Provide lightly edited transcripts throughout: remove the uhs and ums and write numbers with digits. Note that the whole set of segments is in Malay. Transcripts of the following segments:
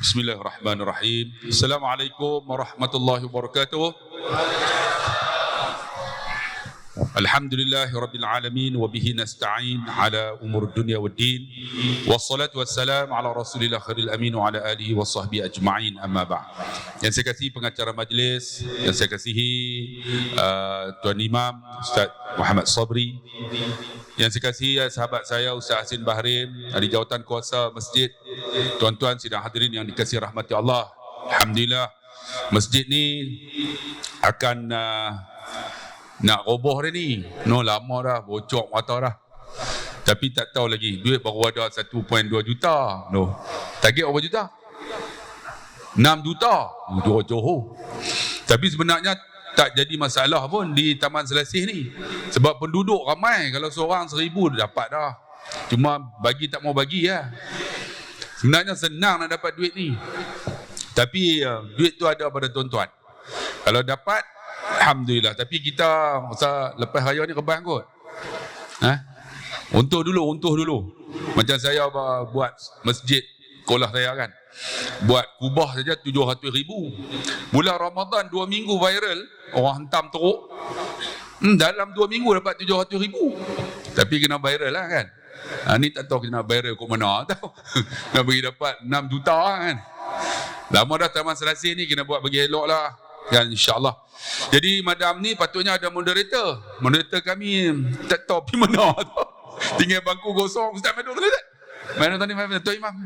Bismillahirrahmanirrahim. Assalamualaikum warahmatullahi wabarakatuh. Alhamdulillahi rabbil alamin wa bihi nasta'in ala umur dunya waddin. Wassalatu wassalamu ala Rasulillah khairil amin wa ala alihi wa sahbihi ajma'in, amma ba'd. Yang saya kasihi pengacara majlis, yang saya kasihi Tuan Imam Ustaz Muhammad Sabri, yang saya kasihi sahabat saya Ustaz Hasin Bahrim dari jawatan kuasa masjid, tuan-tuan sidang hadirin yang dikasihi rahmati Allah. Alhamdulillah, masjid ni akan nak roboh dah ni. No, lama dah, bocor mata dah. Tapi tak tahu lagi, duit baru ada 1.2 juta. No, target berapa juta? 6 juta. Dua Johor. Tapi sebenarnya tak jadi masalah pun di Taman Selasih ni. Sebab penduduk ramai, kalau seorang 1,000 dapat dah. Cuma bagi tak mau bagi lah. Sebenarnya senang nak dapat duit ni. Tapi duit tu ada pada tuan-tuan. Kalau dapat, alhamdulillah. Tapi kita masa lepas raya ni rebah kot. Untuh dulu. Macam saya buat masjid sekolah saya kan. Buat kubah saja 700,000. Bulan Ramadan 2 minggu viral, orang hentam teruk. Dalam 2 minggu dapat 700,000. Tapi kena viral lah kan. Ni tak tahu kena viral kat mana tahu. Nak bagi dapat 6 juta kan. Lama dah Taman Selasih ni kena buat bagi elok lah kan, insyaAllah. Jadi madam ni patutnya ada moderator. Moderator kami tak tahu pergi mana tu. Tinggal bangku kosong. Ustaz main dulu tak? Main tadi main Tuan Imam.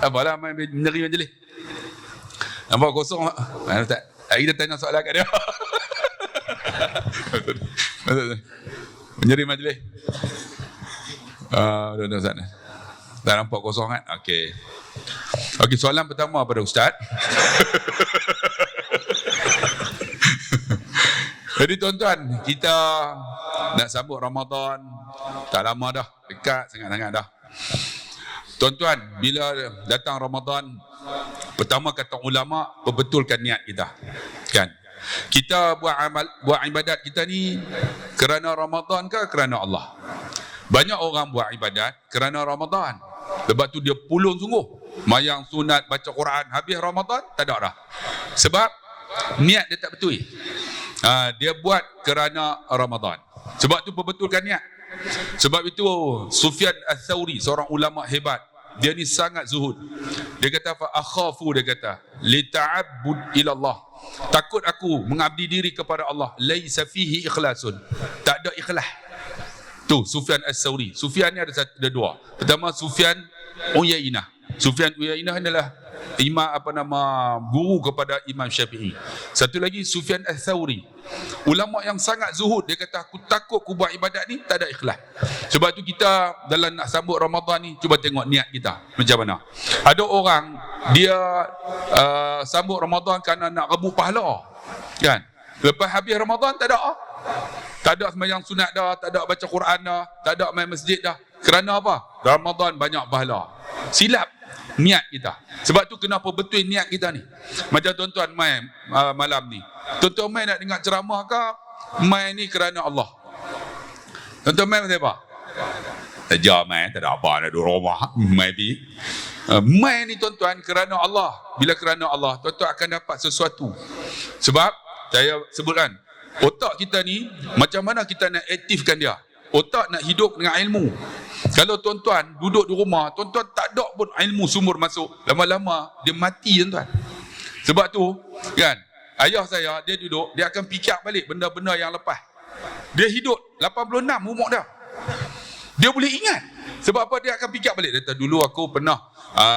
Apalah main menyeri majlis. Nampak kosong. Main tak? Kita tanya soalan kat dia. Menyeri majlis. Dah Ustaz. Tak nampak kosong kan? Okey. Okey, soalan pertama pada Ustaz. Jadi tuan-tuan, kita nak sambut Ramadan. Tak lama dah, dekat sangat-sangat dah. Tuan-tuan, bila datang Ramadan, pertama kata ulama, perbetulkan niat kita. Kan? Kita buat ibadat kita ni kerana Ramadan ke kerana Allah? Banyak orang buat ibadat kerana Ramadan. Sebab tu dia pulun sungguh. Mayang sunat, baca Quran, habis Ramadan tak ada dah. Sebab niat dia tak betul. Dia buat kerana Ramadan. Sebab tu perbetulkan niat. Sebab itu Sufyan Ats-Tsauri, seorang ulama hebat, dia ni sangat zuhud. Dia kata fa akhafu, dia kata li ta'abbud ila Allah. Takut aku mengabdi diri kepada Allah, laisa fihi ikhlasun. Tak ada ikhlas. Tu Sufyan Ats-Tsauri. Sufyan ni ada dua. Pertama Sufyan Uyainah. Sufyan Uyainah adalah guru kepada Imam Syafi'i. Satu lagi Sufyan Ats-Tsauri, ulama yang sangat zuhud. Dia kata aku takut aku buat ibadat ni tak ada ikhlas. Sebab tu kita dalam nak sambut Ramadan ni, cuba tengok niat kita macam mana. Ada orang dia sambut Ramadan kerana nak rebut pahala kan. Lepas habis Ramadan tak ada tak ada sembahyang sunat dah, tak ada baca Quran dah, tak ada main masjid dah. Kerana apa? Ramadan banyak pahala. Silap niat kita. Sebab tu kenapa betul niat kita ni. Macam tuan-tuan main malam ni. Tuan-tuan main nak dengar ceramah ke? Main ni kerana Allah. Tuan-tuan main macam apa? Saja main, tak ada apa, nak duduk rumah. Main pergi. Main ni tuan-tuan kerana Allah. Bila kerana Allah, tuan-tuan akan dapat sesuatu. Sebab saya sebutkan, otak kita ni macam mana kita nak aktifkan dia. Otak nak hidup dengan ilmu. Kalau tuan-tuan duduk di rumah, tuan-tuan tak ada pun ilmu sumber masuk, lama-lama dia mati tuan-tuan. Sebab tu kan, ayah saya dia duduk, dia akan fikir balik benda-benda yang lepas. Dia hidup 86 umur dah. Dia boleh ingat. Sebab apa? Dia akan fikir balik. Dia kata dulu aku pernah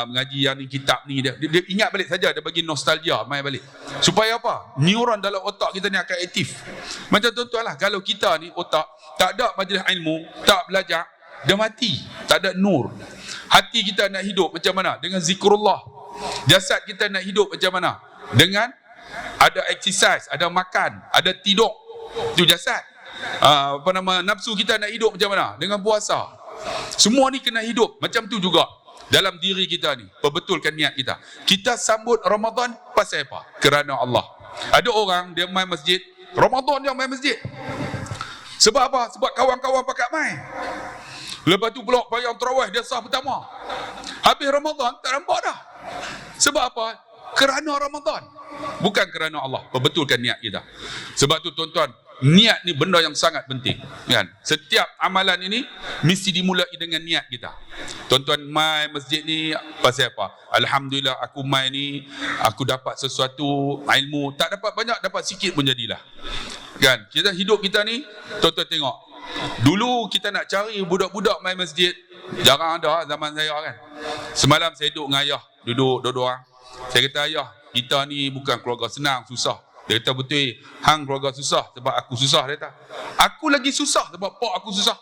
mengaji yang ni, kitab ni. Dia ingat balik saja. Dia bagi nostalgia, main balik. Supaya apa? Neuron dalam otak kita ni akan aktif. Macam tuan-tuan lah, kalau kita ni otak tak ada majlis ilmu, tak belajar, dia mati. Tak ada nur. Hati kita nak hidup macam mana? Dengan zikrullah. Jasad kita nak hidup macam mana? Dengan ada exercise, ada makan, ada tidur. Itu jasad. Nafsu kita nak hidup macam mana? Dengan puasa. Semua ni kena hidup. Macam tu juga dalam diri kita ni. Perbetulkan niat kita. Kita sambut Ramadan pasal apa? Kerana Allah. Ada orang dia main masjid, Ramadan dia main masjid. Sebab apa? Sebab kawan-kawan pakat main. Lepas tu pula bayang terawih dia sah pertama. Habis Ramadan tak nampak dah. Sebab apa? Kerana Ramadan, bukan kerana Allah. Perbetulkan niat kita. Sebab tu tuan-tuan, niat ni benda yang sangat penting, kan? Setiap amalan ini mesti dimulai dengan niat kita. Tuan-tuan mai masjid ni pasal apa? Alhamdulillah aku mai ni, aku dapat sesuatu ilmu. Tak dapat banyak, dapat sikit pun jadilah, kan? Kita hidup kita ni, tuan-tuan tengok, dulu kita nak cari budak-budak mai masjid, jarang ada zaman saya, kan? Semalam saya duduk dengan ayah, duduk dua-dua. Saya kata, ayah, kita ni bukan keluarga senang, susah. Dia kata, betul, hang keluarga susah sebab aku susah. Dia kata, aku lagi susah sebab pak aku susah.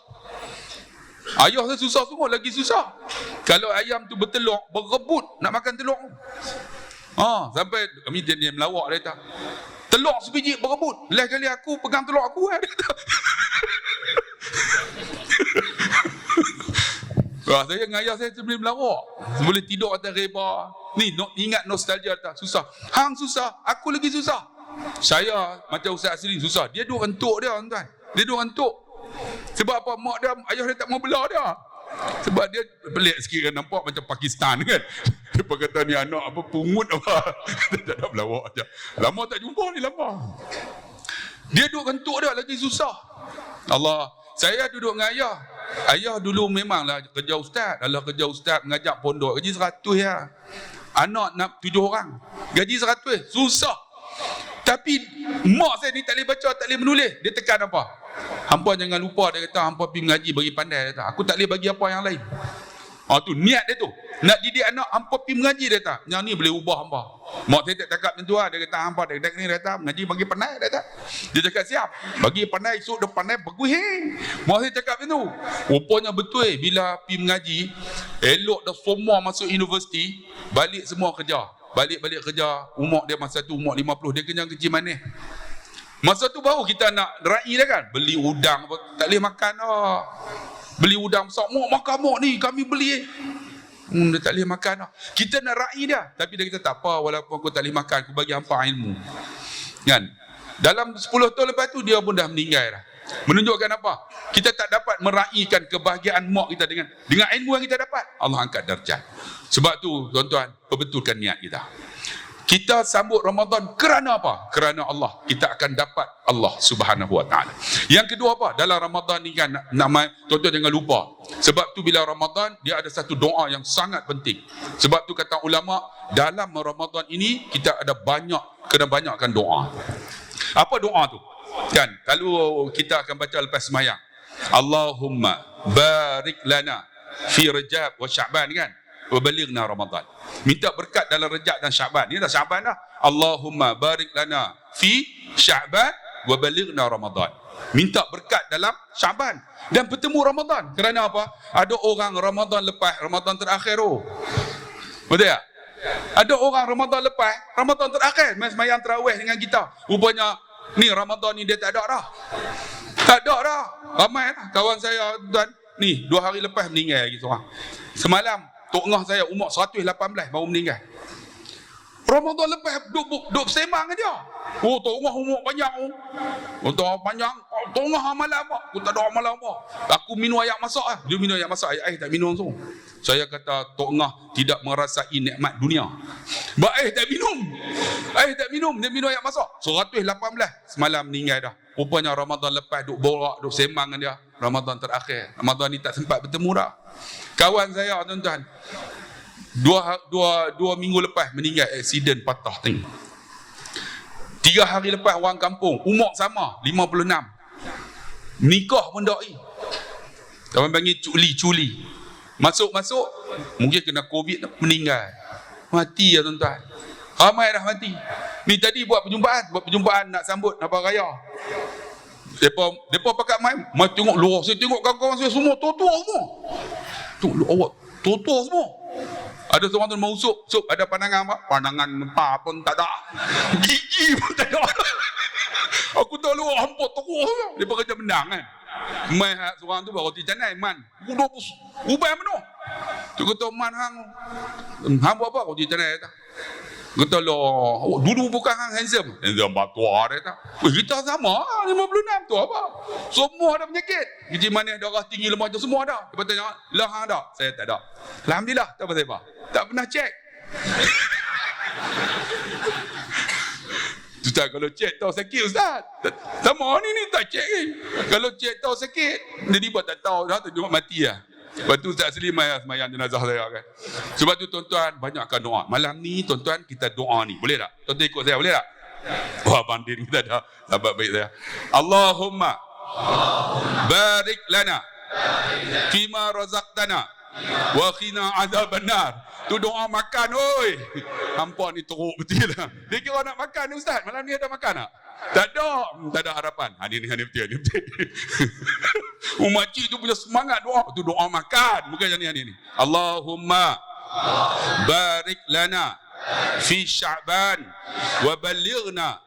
Ayah saya susah semua, lagi susah. Kalau ayam tu bertelur, berebut nak makan telur. Sampai kami dia melawak. Dia kata, telur sebiji berebut, lain kali aku pegang telur aku. Dia kata. Saya dengan ayah saya boleh melawak, boleh tidur atas reba. Ni ingat nostalgia tak? Susah. Hang susah, aku lagi susah. Saya macam Ustaz Asri susah. Dia duduk entuk dia, tuan. Dia duduk entuk. Sebab apa? Mak dia, ayah dia tak mau bela dia. Sebab dia pelik sikit, kan? Nampak macam Pakistan, kan? Dia kata ni anak apa, pungut apa. Dia tak ada melawak je. Lama tak jumpa ni, lama. Dia duduk entuk dia, lagi susah. Allah. Saya duduk dengan ayah. Ayah dulu memanglah kerja ustaz. Kalau kerja ustaz mengajak pondok, gaji 100 ya. Anak nak 7 orang, gaji 100. Susah. Tapi mak saya ni tak boleh baca, tak boleh menulis. Dia tekan apa? Hampa jangan lupa, dia kata, hampa pergi mengaji bagi pandai. Dia kata, aku tak boleh bagi apa yang lain. Tu niat dia tu. Nak didik anak, hampa pergi mengaji. Dia kata, yang ni boleh ubah hampa. Mak saya tak cakap macam tu lah. Dia kata, hampa dia kata, mengaji bagi pandai. Dia kata, dia cakap siap, bagi pandai, esok dia pandai bagus. Mak saya cakap macam tu. Rupanya betul, bila pergi mengaji, elok dah semua masuk universiti, balik semua kerja. Balik kerja, umur dia masa tu umur 50, dia kenyang kecil manis. Masa tu baru kita nak raih dia, kan? Beli udang, tak boleh makan dah. Beli udang besar, mak ni kami beli. Dia tak boleh makan dah. Kita nak raih dia, tapi dia kata tak apa, walaupun aku tak boleh makan, aku bagi hampa ilmu. Kan? Dalam 10 tahun lepas tu dia pun dah meninggal dah. Menunjukkan apa? Kita tak dapat meraihkan kebahagiaan mak kita dengan ilmu yang kita dapat. Allah angkat darjat. Sebab tu tuan-tuan, perbetulkan niat kita. Kita sambut Ramadan kerana apa? Kerana Allah. Kita akan dapat Allah Subhanahu Wa Taala. Yang kedua apa? Dalam Ramadan ni kan, tuan-tuan jangan lupa. Sebab tu bila Ramadan, dia ada satu doa yang sangat penting. Sebab tu kata ulama, dalam Ramadan ini kita ada kena banyakkan doa. Apa doa tu? Kan, kalau kita akan baca lepas sembahyang, Allahumma barik lana fi Rajab wa Sya'ban, kan? Wa balighna Ramadan. Minta berkat dalam Rajab dan Sya'ban. Ini dah Sya'ban dah. Allahumma barik lana fi Sya'ban wa balighna Ramadan. Minta berkat dalam Sya'ban dan bertemu Ramadan. Kerana apa? Ada orang Ramadan lepas, Ramadan terakhir tu. Betul tak? Ada orang Ramadan lepas, Ramadan terakhir main sembahyang tarawih dengan kita. Rupanya ni Ramadan ni dia tak ada dah. Tak ada dah. Ramai lah kawan saya, tuan. Ni 2 hari lepas meninggal lagi seorang. Semalam Tok Ngah saya umur 118 baru meninggal. Ramadan lepas duk sembang dengan dia. Tok Ngah umur panjang. Tok panjang. Tok Ngah amal apa? Aku tak ada amal apa. Aku minum air masak lah. Dia minum air masak, air tak minum tu. Saya kata Tok Ngah tidak merasai nikmat dunia. Air tak minum. Dia minum air masak. 118 semalam meninggal dah. Rupanya Ramadan lepas duk borak, duk sembang dengan dia. Ramadan terakhir. Ramadan ni tak sempat bertemu dah. Kawan saya, tuan-tuan, 2 minggu lepas meninggal aksiden patah tank. 3 hari lepas orang kampung, umur sama, 56. Nikah pun dai. Orang panggil culi. Masuk, mungkin kena COVID, meninggal. Mati ya tuan-tuan. Ramai dah mati. Ni tadi buat perjumpaan nak sambut apa raya. Depa pakat mai tengok luar. Saya tengok kawan-kawan saya semua tua-tua semua. Tu awak tua-tua semua. Ada seorang tu mau usuk, ada pandangan apa? Pandangan apa pun tak ada. Gigi pun tak ada. Aku tahu luar hampa teruk semua. Depa kerja menang kan. Mai seorang tu baru roti canai man. Ubah mana? Tu kata man hang buat apa roti canai kata. Kata lah, dulu bukan hang handsome batua dia kata. Kita sama 56 tu apa? Semua ada penyakit. Gigi manis, darah tinggi, lemah tu semua ada. Dia tanya, lah hang ada? Saya tak ada. Alhamdulillah, tak apa-apa. Tak pernah cek. Ustaz, kalau cek tahu sakit Ustaz. Sama ni tak cek ni. Kalau cek tahu sakit, dia buat tak tahu dah, tengok mati lah. Lepas tu Ustaz Slim semayang jenazah saya kan. Sebab tu tuan-tuan, banyakkan doa. Malam ni tuan-tuan kita doa ni. Boleh tak? Tuan-tuan ikut saya, boleh tak? Wah, banding kita dah. Sahabat baik saya. Allahumma barik lana fima razaqtana wa qina azabannar. Tu doa makan oi. Hampa ni teruk betul lah. Dia kira nak makan ni Ustaz. Malam ni ada makan tak? Tak ada harapan. Ni betul. Makcik tu punya semangat doa. Tu doa makan. Bukan yang ni. Allahumma barik lana fi Sya'ban wa balighna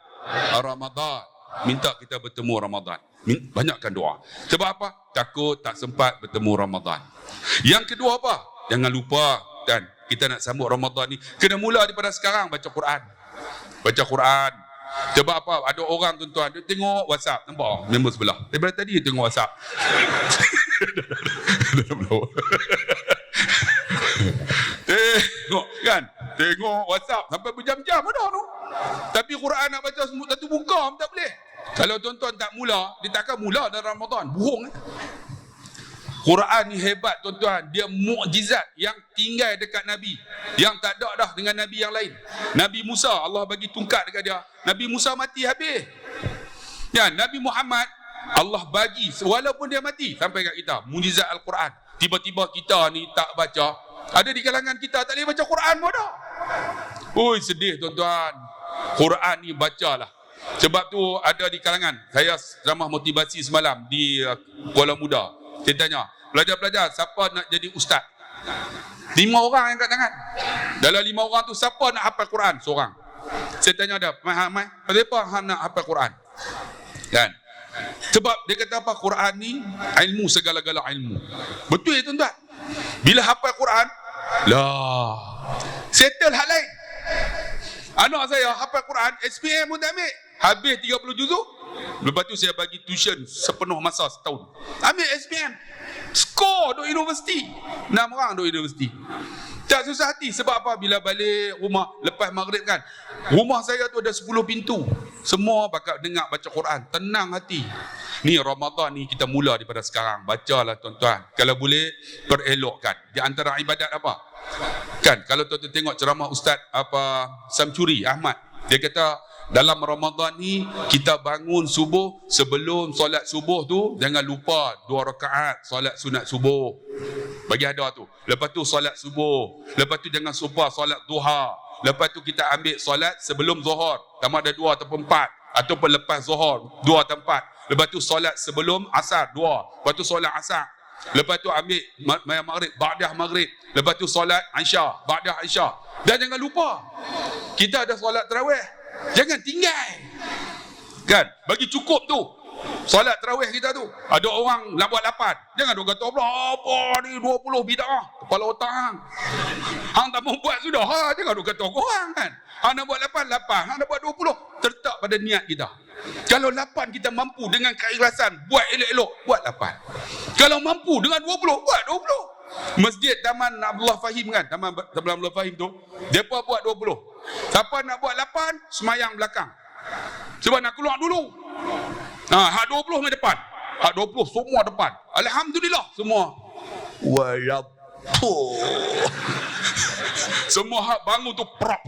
Ramadan. Minta kita bertemu Ramadan. Banyakkan doa. Sebab apa? Takut tak sempat bertemu Ramadan. Yang kedua apa? Jangan lupa kan, kita nak sambut Ramadan ni kena mula daripada sekarang baca Quran. Baca Quran. Sebab apa? Ada orang tuan-tuan dia tengok WhatsApp, nampak member sebelah. Daripada tadi dia tengok WhatsApp. Tengok kan? Tengok WhatsApp sampai berjam-jam ada tu. Tapi Quran nak baca satu buka pun tak boleh. Kalau tuan-tuan tak mula, dia takkan mula dalam Ramadan. Bohong. Quran ni hebat tuan-tuan. Dia mukjizat yang tinggal dekat Nabi. Yang tak ada dah dengan Nabi yang lain. Nabi Musa, Allah bagi tungkat dekat dia. Nabi Musa mati habis. Ya, Nabi Muhammad, Allah bagi walaupun dia mati sampai kat kita. Mukjizat Al-Quran. Tiba-tiba kita ni tak baca. Ada di kalangan kita tak boleh baca Quran pun dah. Oi, sedih tuan-tuan. Quran ni bacalah. Sebab tu ada di kalangan. Saya ceramah motivasi semalam di Kuala Muda. Saya tanya, pelajar-pelajar siapa nak jadi ustaz? 5 orang yang kat tangan. Dalam 5 orang tu siapa nak hafal Quran? Seorang. Saya tanya dia, Mai, kenapa hang nak hafal Quran? Kan? Sebab dia kata apa? Quran ni ilmu, segala-gala ilmu. Betul ya tuan-tuan? Bila hafal Quran, lah settle hal lain. Anak saya hafal Quran, SPM pun tak ambil. Habis 30 juzuk. Lepas tu saya bagi tuition sepenuh masa setahun. Ambil SPM. Skor duk universiti. 6 orang duk universiti. Tak susah hati. Sebab apa? Bila balik rumah lepas maghrib kan, rumah saya tu ada 10 pintu. Semua bakal dengar baca Quran. Tenang hati. Ni Ramadan ni kita mula daripada sekarang. Bacalah tuan-tuan. Kalau boleh perelokkan. Di antara ibadat apa? Kan kalau tuan-tuan tengok ceramah Ustaz Samcuri Ahmad, dia kata dalam Ramadan ni kita bangun subuh, sebelum solat subuh tu jangan lupa 2 rakaat solat sunat subuh. Bagi ada tu. Lepas tu solat subuh. Lepas tu jangan lupa solat duha. Lepas tu kita ambil solat sebelum Zuhur. Sama ada 2 ataupun 4, ataupun lepas Zuhur 2 atau 4. Lepas tu solat sebelum Asar 2. Lepas tu solat Asar. Lepas tu ambil maghrib, ba'dah maghrib. Lepas tu solat Isya, ba'dah Isya. Dan jangan lupa kita ada solat tarawih. Jangan tinggal. Kan? Bagi cukup tu. Solat tarawih kita tu. Ada orang nak buat 8. Jangan duk kata apa ni 20 bid'ah. Kepala otak hang. Hang tak mau buat sudah. Jangan duk kata korang kan. Hang nak buat 8. Hang nak buat 20. Tertak pada niat kita. Kalau 8 kita mampu dengan keikhlasan buat elok-elok, buat 8. Kalau mampu dengan 20, buat 20. Masjid Taman Abdullah Fahim kan, Taman Abdullah Fahim tu, depa buat 20. Siapa nak buat 8, semayang belakang. Sebab nak keluar dulu. Hak 20 main depan. Hak 20 semua depan. Alhamdulillah semua. Walaupun semua hak bangun tu prak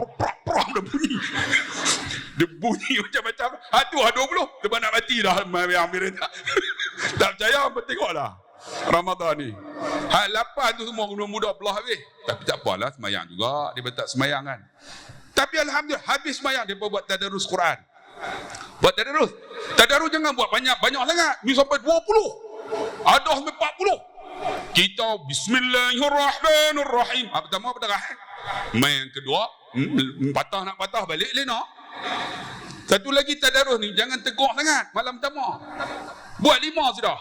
dah bunyi. Dia bunyi macam-macam. Hak tu hak 20 sebab nak mati dah ambil tak. Tak percaya apa tengoklah. Ramadan ni. Hak 8 tu semua muda belah habis. Tapi tak apalah, semayang juga. Dia tak semayang kan. Tapi alhamdulillah habis semayang dia buat tadarus Quran. Buat tadarus. Tadarus jangan buat banyak sangat. Ni sampai 20. Ada sampai 40. Kita bismillahirrahmanirrahim. Pertama apa dah? Main kedua, patah nak patah balik lena. Satu lagi tadarus ni jangan tegak sangat malam pertama. Buat 5 sudah.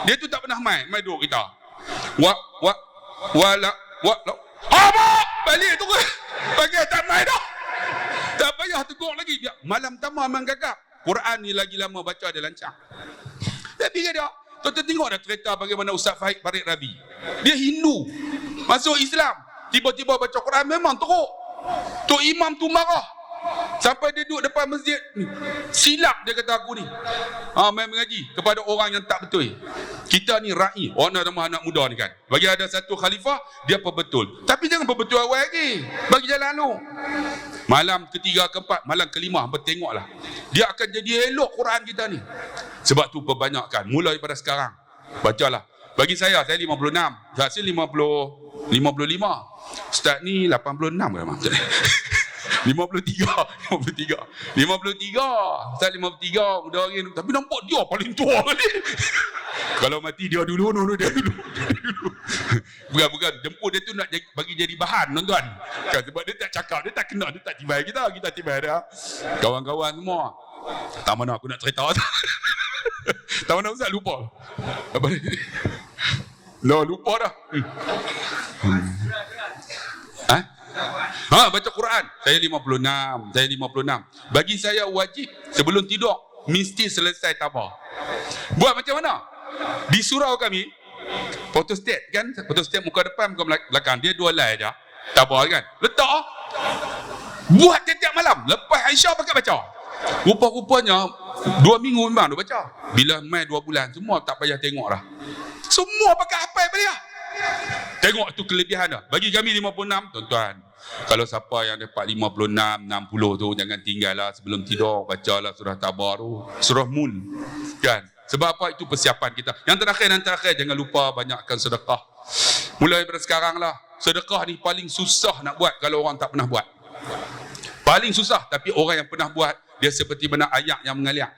Dia tu tak pernah main duk kita. Balik tu ke? Bagi tak main dah. Tak payah tegak lagi. Biar malam pertama memang gagap. Quran ni lagi lama baca dia lancang. Tapi dia tuan-tuan tengok dah cerita bagaimana Ustaz Fahid Farid Rabi. Dia Hindu, masuk Islam, tiba-tiba baca Quran memang teruk. Tok Imam tu marah. Sampai dia duduk depan masjid. Silap dia kata aku ni. Main mengaji kepada orang yang tak betul. Kita ni ra'i. Orang nama anak muda ni kan. Bagi ada satu khalifah, dia perbetul. Tapi jangan perbetul awal lagi. Bagi jalan lu. Malam ketiga, keempat, malam kelima, bertengoklah. Dia akan jadi elok Quran kita ni. Sebab tu perbanyakkan. Mulai pada sekarang. Bacalah. Bagi saya 56. Hasil 55. Ustaz ni 86 memang. 53. Ustaz 53 muda lagi. Tapi nampak dia paling tua ni. Kalau mati dia dulu. Bukan jemput dia tu nak bagi jadi bahan tuan-tuan. Kan, sebab dia tak cakap, dia tak kenal, dia tak tibai kita tibai dia. Kawan-kawan semua. Tak mana aku nak cerita. Tak mana Ustaz lupa. Apa ni? Lupa dah. Baca Quran. Saya 56. Bagi saya wajib sebelum tidur mesti selesai tabah. Buat macam mana? Di surau kami photostat kan, photostat muka depan muka belakang, dia 2 line aja. Tabah kan. Letak. Buat tiap-tiap malam. Lepas Aisyah pakai baca. Rupa-rupanya 2 minggu memang dia baca. Bila mai 2 bulan semua tak payah tengok dah. Semua pakai hafal balik. Tengok tu kelebihan dah. Bagi kami 56, tuan-tuan. Kalau siapa yang dapat 56, 60 tu jangan tinggallah sebelum tidur bacalah surah Tabar tu, surah Mun. Kan? Sebab apa? Itu persiapan kita. Yang terakhir jangan lupa banyakkan sedekah. Mulai dari sekarang lah. Sedekah ni paling susah nak buat kalau orang tak pernah buat. Paling susah, tapi orang yang pernah buat dia seperti benar ayak yang mengalir.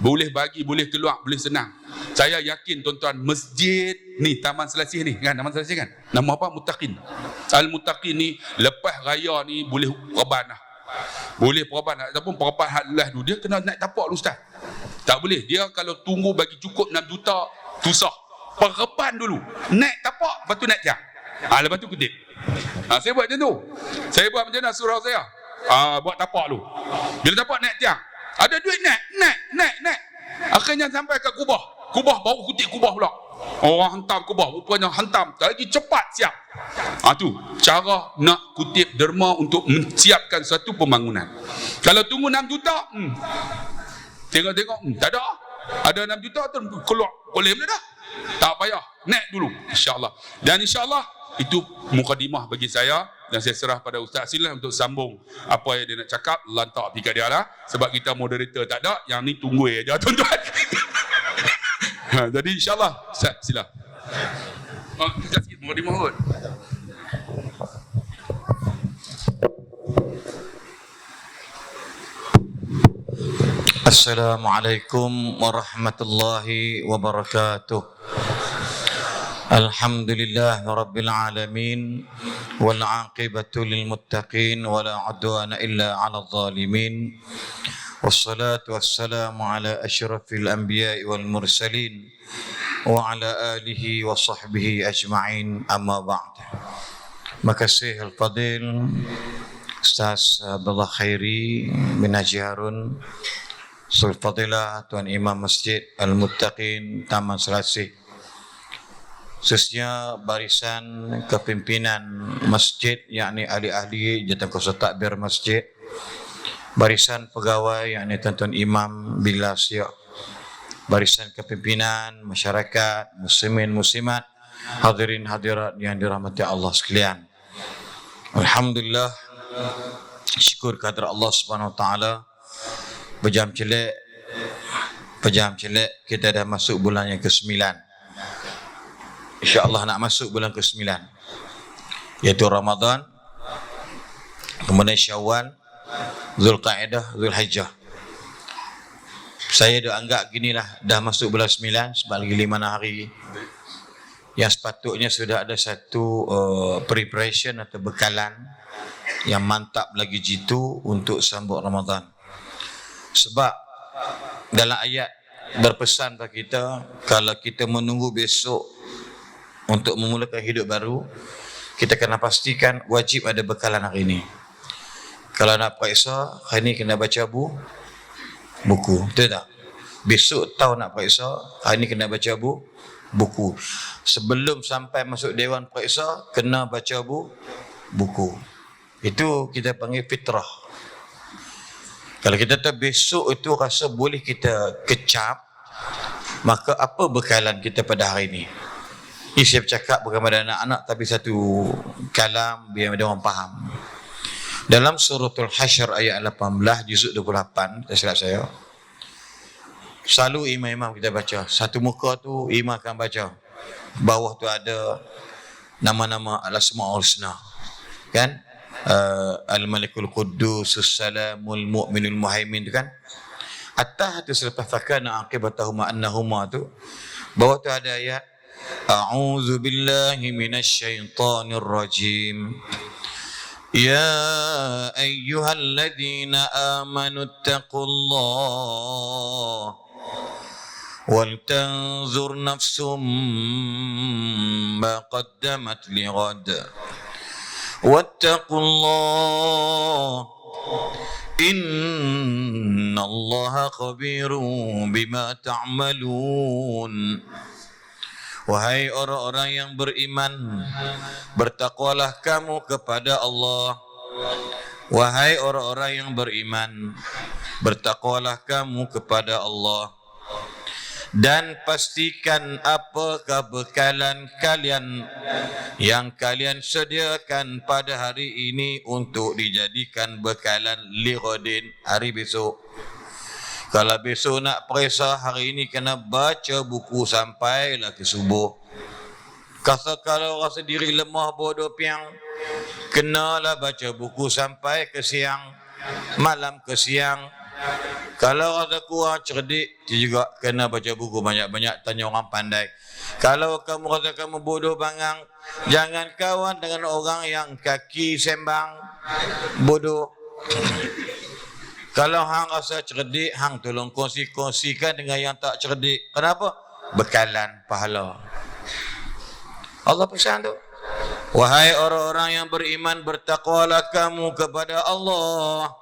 Boleh bagi, boleh keluar, boleh senang. Saya yakin tuan-tuan, masjid ni Taman Selasih ni kan, Taman Selasih kan. Nama apa? Muttaqin. Al-Muttaqin ni lepas raya ni boleh perban dah. Boleh perban ataupun perban halah tu dia kena naik tapak dulu ustaz. Tak boleh. Dia kalau tunggu bagi cukup 6 juta susah. Perban dulu. Naik tapak, lepas tu naik tiang. Lepas tu kutip. Saya buat macam tu. Saya buat macam mana surau saya? Buat tapak dulu. Bila tapak naik tiang. Ada duit naik. Akhirnya sampai kat Kubah. Kubah baru kutip Kubah pula. Orang hantam Kubah, rupanya hantam. Tak lagi cepat siap. Tu cara nak kutip derma untuk menyiapkan satu pembangunan. Kalau tunggu 6 juta, tengok, tak ada. Ada 6 juta tu keluar. Boleh benda dah. Tak payah. Naik dulu. InsyaAllah. Dan insyaAllah itu mukadimah bagi saya. Dan saya serah pada Ustaz Silah untuk sambung apa yang dia nak cakap, lantak pika dia lah. Sebab kita moderator tak ada, yang ni tunggu aja tuan-tuan. Jadi insyaAllah Ustaz Silah. Kita sikit mukadimah kot. Assalamualaikum warahmatullahi wabarakatuh. Alhamdulillah Rabbil Alamin. Wal aqibatu lil muttaqin. Wala udwana illa ala zalimin. Wassalatu wassalamu ala ashrafil anbiya'i wal mursalin. Wa ala alihi wa sahbihi ajma'in. Amma ba'd. Makasih al-fadil Ustaz Abdullah Khairi bin Haji Harun, Sul Fadilah Tuan Imam Masjid Al-Muttaqin Taman Selasih, khususnya barisan kepimpinan masjid, yakni ahli-ahli Jawatankuasa Takbir Masjid, barisan pegawai, yakni tuan-tuan imam bila siap, barisan kepimpinan masyarakat, muslimin muslimat, hadirin hadirat yang dirahmati Allah sekalian. Alhamdulillah, syukur kehadrat Allah Subhanahu Wa Taala. Pejam celek kita dah masuk bulan yang ke-9. InsyaAllah nak masuk bulan ke-9, iaitu Ramadan, kemudian Syawal, Zulqa'dah, Zulhijjah. Saya dah anggap ginilah, dah masuk bulan 9 sebab lagi 5 hari. Yang sepatutnya sudah ada satu preparation atau bekalan yang mantap lagi jitu untuk sambut Ramadan. Sebab dalam ayat berpesan kepada kita, kalau kita menunggu besok untuk memulakan hidup baru, kita kena pastikan wajib ada bekalan hari ini. Kalau nak periksa, hari ini kena baca buku. Betul tak? Besok tahu nak periksa, hari ini kena baca buku. Sebelum sampai masuk Dewan Periksa, kena baca buku. Itu kita panggil fitrah. Kalau kita tahu besok itu rasa boleh kita kecap, maka apa bekalan kita pada hari ini? Ini saya bercakap bukan pada anak-anak, tapi satu kalam biar mereka orang faham. Dalam suratul Hasyr ayat 18 juzuk 28, tak silap saya, selalu imam-imam kita baca, satu muka tu imam akan baca, bawah tu ada nama-nama al-asmaul husna, kan? Al-Malikul Quddus, As-Salamul Mu'minul Muhaimin tu kan. Atas tu selepas fakana aqibatahuma annahuma tu, bawah tu ada ayat A'udzu billahi minasy syaithanir rajim. Ya ayyuhalladzina amanu taqullaha wal tanzur nafsum ma qaddamat lighad. واتقوا الله إن الله خبير بما تعملون. Wahai orang-orang yang beriman, bertakwalah kamu kepada Allah. Wahai orang-orang yang beriman, bertakwalah kamu kepada Allah. Dan pastikan apakah bekalan kalian yang kalian sediakan pada hari ini untuk dijadikan bekalan lighadin, hari besok. Kalau besok nak periksa, hari ini kena baca buku sampailah ke subuh. Kalau rasa diri lemah bodoh piang, kenalah baca buku sampai ke siang, malam ke siang. Kalau rasa kurang cerdik, juga kena baca buku banyak-banyak, tanya orang pandai. Kalau kamu rasa kamu bodoh bangang, jangan kawan dengan orang yang kaki sembang bodoh. Kalau hang rasa cerdik, hang tolong kongsikan dengan yang tak cerdik. Kenapa? Bekalan pahala. Allah pesan tu, wahai orang-orang yang beriman, bertakwalah kamu kepada Allah.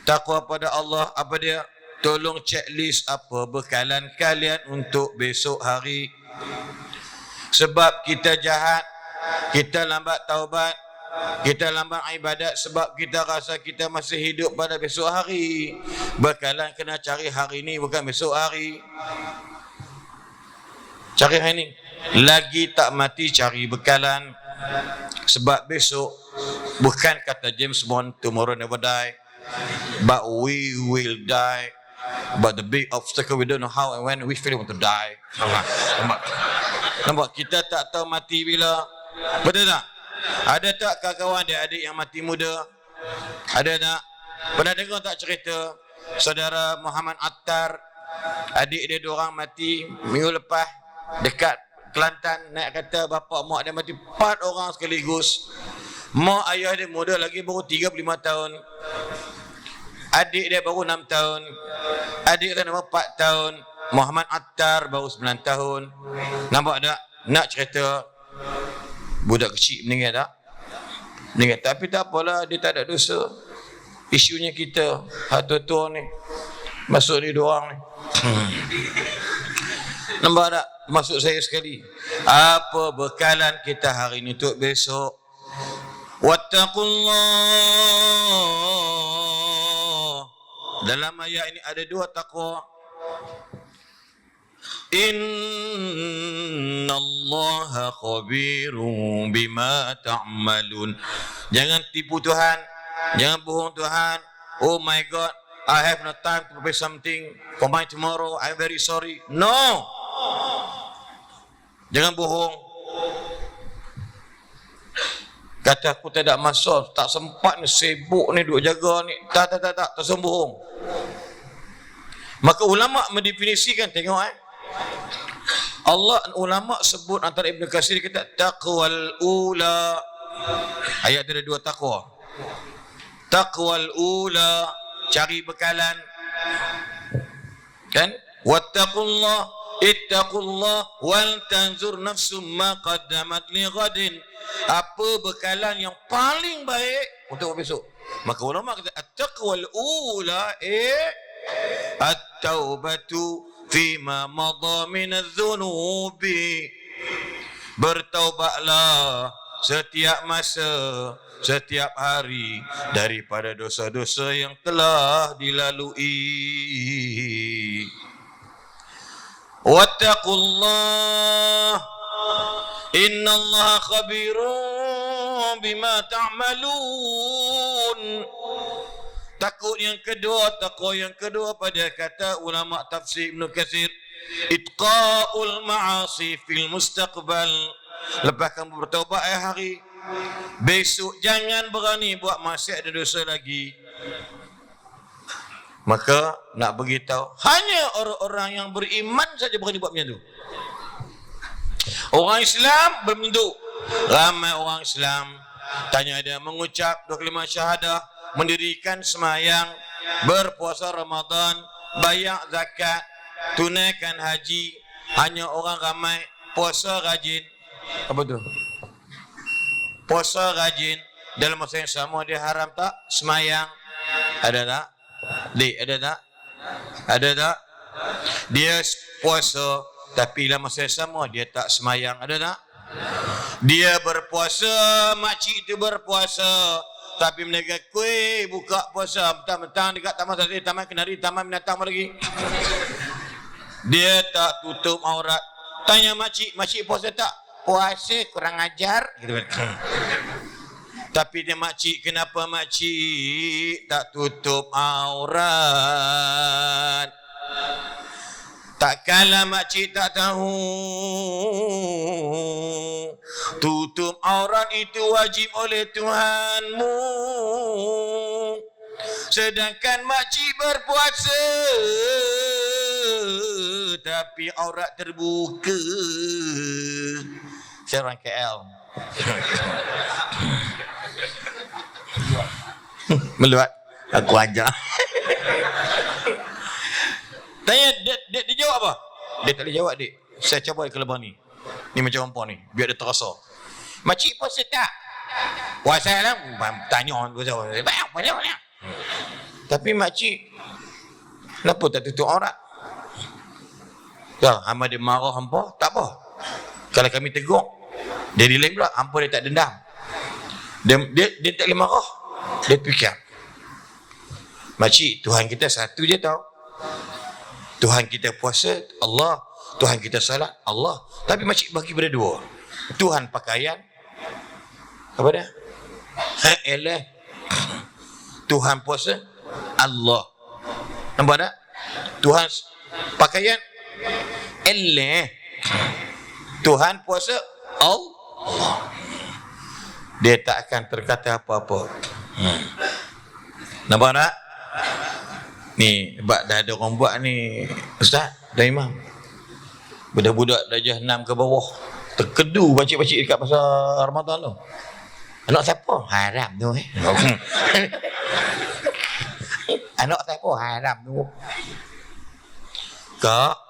Takwa pada Allah apa dia? Tolong checklist apa bekalan kalian untuk besok hari. Sebab kita jahat, kita lambat taubat, kita lambat ibadat sebab kita rasa kita masih hidup pada besok hari. Bekalan kena cari hari ini, bukan besok hari. Cari hari ini. Lagi tak mati cari bekalan. Sebab besok, bukan kata James Bond, tomorrow never die, but we will die. But the big obstacle, we don't know how and when, we feel want to die. Nampak? Kita tak tahu mati bila. Betul tak? Ada tak kawan adik-adik yang mati muda? Ada tak? Pernah dengar tak cerita saudara Muhammad Attar, adik dia 2 orang mati minggu lepas dekat Kelantan, naik kata bapa mak dia mati 4 orang sekaligus. Mak ayah dia muda lagi, baru 35 tahun. Adik dia baru 6 tahun. Adik dia baru 4 tahun. Muhammad Attar baru 9 tahun. Nampak tak? Nak cerita budak kecil meninggal tak? Meninggal. Tapi tak apalah, dia tak ada dosa. Isunya kita, hak tua-tua ni, masuk ni 2 orang ni. Nampak tak? Maksud saya sekali, apa bekalan kita hari ini untuk besok? Wattaqullah. Dalam ayat ini ada 2 takwa. Innallaha khabirun bima ta'malun. Jangan tipu Tuhan, jangan bohong Tuhan. Oh my God, I have no time to prepare something for my tomorrow, I'm very sorry. No. Jangan bohong. Kata aku tak ada masa, tak sempat ni, sibuk ni, duk jaga ni. Tak bohong. Maka ulama mendefinisikan, tengok Allah, ulama sebut antara Ibn Katsir kata taqwal ula. Ayat ada 2 takwa. Taqwal ula, cari bekalan. Kan? Wattaqullah, ittaqullah wal tanzur nafsum ma qaddamat li ghadin. Apa bekalan yang paling baik untuk besok? Maka ulama kata at-taqwal ula at-taubatu fima madha min adh-dhunubi. Bertaubatlah setiap masa, setiap hari daripada dosa-dosa yang telah dilalui. Wattaqullah innallaha khabirun bima ta'malun. Takwa yang kedua pada kata ulama tafsir Ibn Katsir, itqaul ma'asi fil mustaqbal. Lepas kamu bertaubat hari, besok jangan berani buat maksiat dan dosa lagi. Maka nak beritahu, hanya orang-orang yang beriman saja berani buat macam tu. Orang Islam belum tentu. Ramai orang Islam tanya dia mengucap 2 kalimat syahadah, mendirikan semayang, berpuasa Ramadan, bayar zakat, tunaikan haji. Hanya orang ramai puasa rajin. Apa tu? Puasa rajin, dalam masa yang sama dia haram tak semayang? Ada tak? Ada tak? Ada tak? Dia puasa tapi dalam masa yang sama dia tak semayang. Ada tak? Dia berpuasa, makcik itu berpuasa tapi meniaga kuih, buka puasa mentang-mentang dekat Taman Sari, Taman Kenari, Taman Binatang lagi. Dia tak tutup aurat. Tanya makcik, makcik puasa tak? Puasa, kurang ajar gitu kan. Tapi dia makcik, kenapa makcik tak tutup aurat? Takkanlah makcik tak tahu tutup aurat itu wajib oleh Tuhanmu, sedangkan makcik berpuasa tapi aurat terbuka. Saya orang KL. Meluat aku ajar. Tanya dia jawab apa? Dia tak boleh jawab, dik. Saya cabar ke lebar ni. Ni macam apa ni? Biar dia terasa. Makcik puasa tak? Puasa lah. Tanya puasa. Tapi makcik, kenapa tak tutup aurat? Ya, hamba dia marah hampa, tak apa. Kalau kami tegur, dia delay pula, hampa dia tak dendam. Dia tak boleh marah. Dia fikir, makcik, Tuhan kita satu je tau. Tuhan kita puasa, Allah. Tuhan kita salat, Allah. Tapi makcik bagi pada dua. Tuhan pakaian, apa dia? Elah. Tuhan puasa, Allah. Nampak tak? Tuhan pakaian, elah. Tuhan puasa, Allah. Dia tak akan terkata apa-apa. Nampak tak? Ni, sebab dah ada orang buat ni, Ustaz dan Imam. Budak-budak darjah 6 ke bawah terkedu pakcik-pakcik dekat pasar Ramadan tu. Anak siapa? Haram tu Anak siapa? Haram tu. Kak,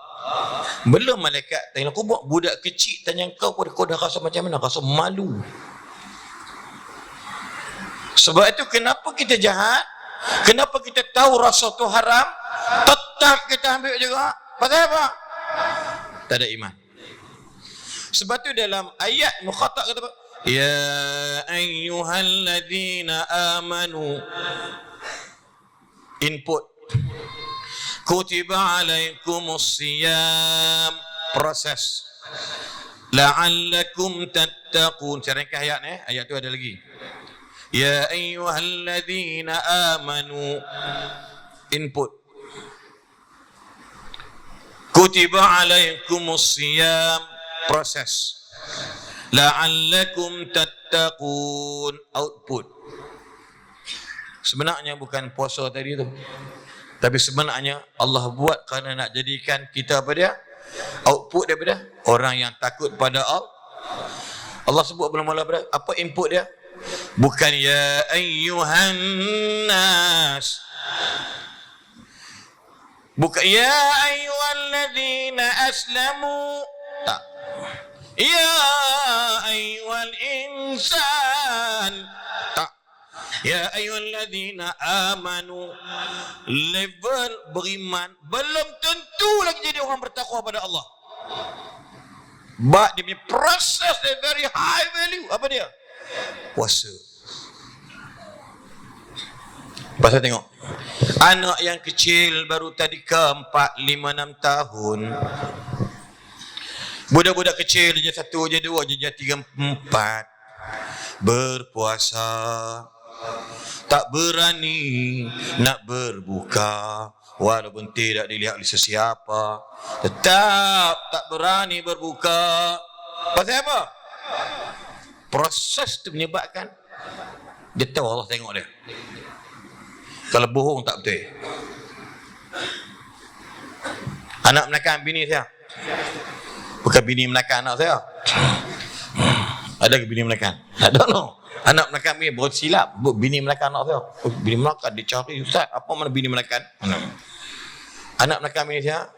belum malaikat tanya kau buat budak kecil tanya kau dah rasa macam mana? Rasa malu. Sebab itu kenapa kita jahat? Kenapa kita tahu rasa tu haram, tetap kita ambil juga? Pasal apa? Tak ada iman. Sebab tu dalam ayat Mukhatab kata apa? Ya ayyuhalladzina amanu. Input. Kutiba alaikumus siyam. Proses. La'allakum tattaqun. Saya ringkas ayat ni. Ayat tu ada lagi. Ya ayyuhalladzina amanu. Input. Kutiba alaikumus siyam. Proses. La'allakum tattaqun. Output. Sebenarnya bukan puasa tadi tu, tapi sebenarnya Allah buat kerana nak jadikan kita apa dia? Output daripada orang yang takut pada Allah. Allah sebut mula-mula apa input dia? Bukan ya ayyuhan nas. Bukan ya ayyuhalladzina aslamu. Tak. Ya ayyuhal insan. Tak. Ya ayyuhalladzina amanu. Level beriman belum tentu lagi jadi orang bertakwa pada Allah. But dia punya proses dia very high value. Apa dia? Puasa. Pasal tengok, anak yang kecil baru tadi ke 4, 5, 6 tahun. Budak-budak kecil je 1, je 2, je 3, 4. Berpuasa. Tak berani nak berbuka. Walaupun tidak dilihat oleh sesiapa. Tetap tak berani berbuka. Pasal apa? Proses tu menyebabkan dia tahu Allah tengok dia. Kalau bohong tak betul. Anak menakan bini saya. Bukan bini menakan anak saya. Ada ke bini menakan? I don't know. Anak menakan bini, buat silap. Bini menakan anak saya. Bini menakan, dia cari, Ustaz, apa mana bini menakan? Anak menakan bini saya.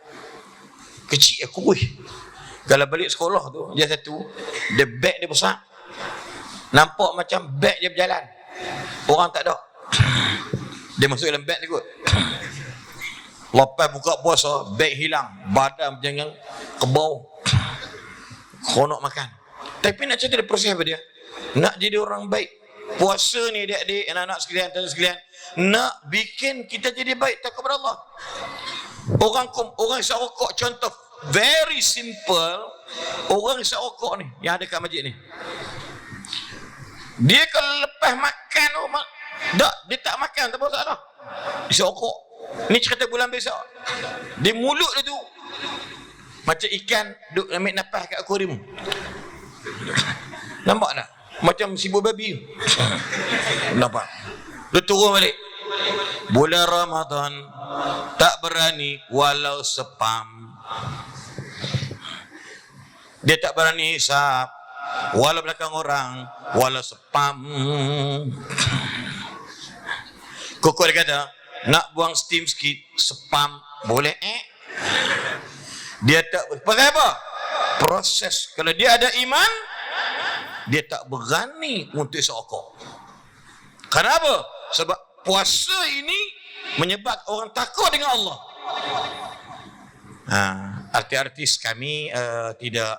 Kecil aku weh. Kalau balik sekolah tu, dia satu, dia beg dia besar. Nampak macam beg dia berjalan. Orang tak ada. Dia masuk dalam beg dia kot. Lepas buka puasa, beg hilang. Badan jangan ke bawah. Kronok makan. Tapi nak cerita dia proses apa dia? Nak jadi orang baik. Puasa ni adik-adik, anak-anak sekalian, tuan sekalian, nak bikin kita jadi baik takut kepada Allah. Orang isap rokok, contoh very simple. Orang isap rokok ni yang ada kat masjid ni, dia kalau lepas makan dia tak makan, tak apa masalah. Isap rokok. Ni cerita bulan besok. Di mulut dia tu macam ikan duk ambil nafas kat akuarium. Nampak tak? Macam sibuk babi. Nampak? Dia turun balik. Bulan Ramadan tak berani walau sepam. Dia tak berani hisap walau belakang orang, walau sepam. Koko dia kata, nak buang steam sikit, sepam boleh Dia tak, pasal apa? Proses. Kalau dia ada iman, dia tak berani untuk sokok. Kenapa? Sebab puasa ini menyebabkan orang takut dengan Allah. Artis-artis kami tidak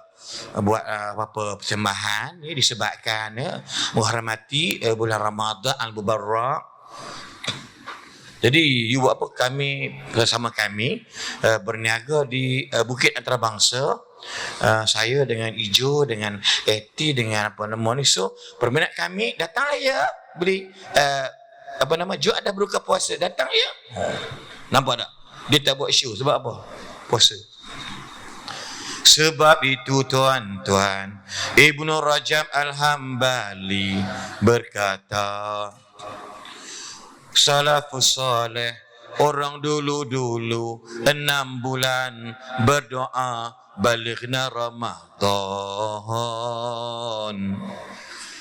buat apa persembahan ya, disebabkan menghormati bulan Ramadan al-Mubarak. Jadi you buat apa? Kami bersama kami berniaga di Bukit Antarabangsa. Saya dengan Ijo, dengan Eti, dengan apa nama ni. So perminat kami, datanglah ya beli jual ada berbuka puasa, datang ya. Nampak tak? Dia tak buat show. Sebab apa? Puasa. Sebab itu tuan-tuan, Ibnu Rajab Al-Hambali berkata, salafus salih, orang dulu-dulu 6 bulan berdoa, balighna Ramadan.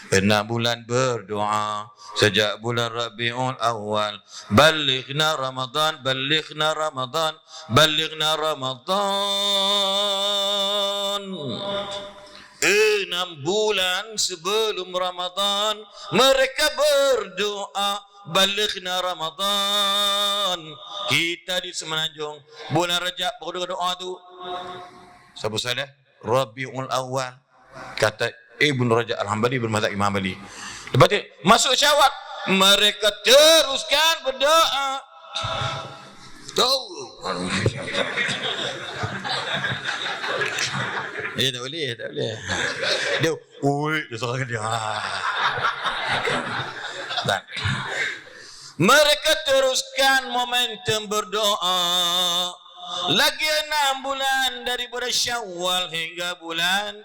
6 bulan berdoa sejak bulan Rabiul Awal, balighna Ramadan, balighna Ramadan, balighna Ramadan. 6 bulan sebelum Ramadan mereka berdoa, balighna Ramadan. Kita di Semenanjung bulan Rajab berdoa tu siapa salah? Rabiul Awal. Kata Ibnu Rajab Al-Hambali bermazhab Imam Hambali. Lepas tu masuk Syawal mereka teruskan berdoa. Tahu? Tak boleh. Dia sorang dia. Dan mereka teruskan momentum berdoa. Lagi 6 bulan daripada Syawal hingga bulan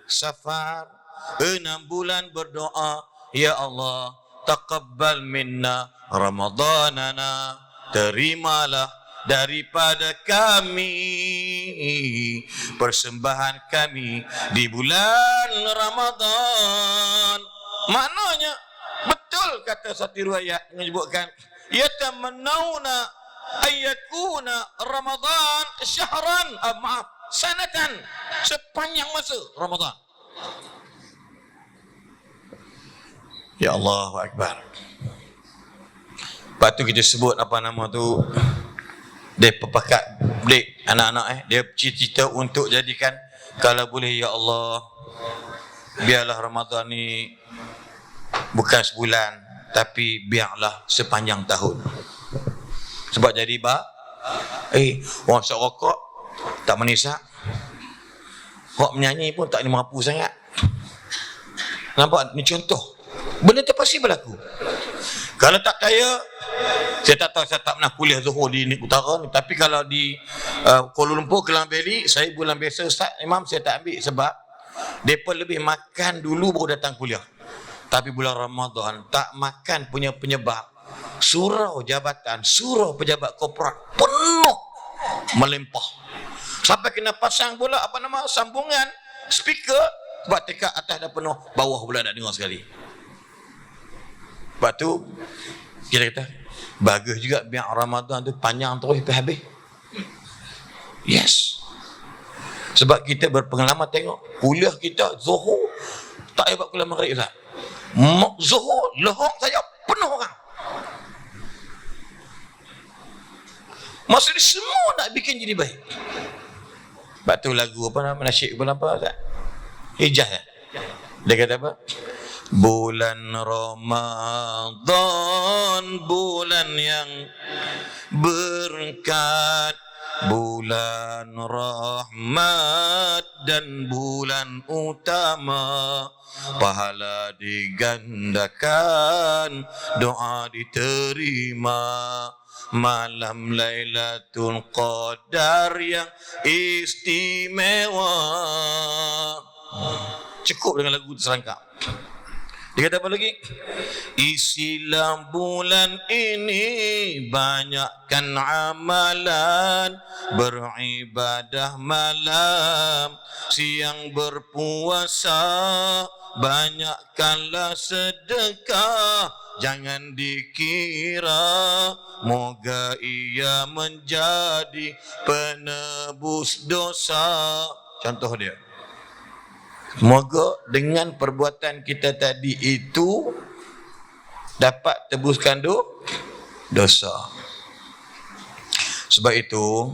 Safar. 6 bulan berdoa, ya Allah, taqabbal minna Ramadanana. Terimalah daripada kami persembahan kami di bulan Ramadan. Maknanya betul kata satu riwayat menyebutkan, yatamannawna ayyakuna Ramadan syahran, sanatan, sepanjang masa Ramadan. Ya Allahu Akbar. Lepas tu kita sebut apa nama tu, Dia pepakat, dek, anak-anak dia cita-cita untuk jadikan, kalau boleh ya Allah, biarlah Ramadan ni bukan sebulan, tapi biarlah sepanjang tahun. Sebab jadi orang sok rokok tak menisak, orang menyanyi pun tak mampu sangat. Nampak? Ni contoh. Benda tu pasti berlaku. Kalau tak kaya, saya tak tahu, saya tak pernah kuliah Zuhur di utara ni, tapi kalau di Kuala Lumpur, Kelang Valley, saya bulan biasa Ustaz Imam saya tak ambil sebab mereka lebih makan dulu baru datang kuliah. Tapi bulan Ramadan tak makan punya penyebab surau jabatan, surau pejabat korporat penuh melimpah. Sampai kena pasang pula sambungan speaker, buat tekak atas dah penuh, bawah pula nak dengar sekali. Sebab tu kita kata bagus juga biar Ramadan tu panjang terus sampai habis. Yes. Sebab kita berpengalaman tengok kuliah kita Zuhur tak hebat kuliah Maghrib Ustaz. Zuhur Lehong saja penuh orang. Maksud dia semua nak bikin jadi baik. Sebab tu lagu apa nama nasyid apa Ustaz? Hijaz. Dia kata apa? Bulan Ramadan, bulan yang berkat, bulan rahmat dan bulan utama, pahala digandakan, doa diterima, malam Lailatul Qadar yang istimewa. Cukup dengan lagu terserangkap. Dia kata apa lagi? Isilah bulan ini banyakkan amalan, beribadah malam, siang berpuasa, banyakkanlah sedekah, jangan dikira moga ia menjadi penebus dosa. Contoh dia, moga dengan perbuatan kita tadi itu dapat tebuskan dosa. Sebab itu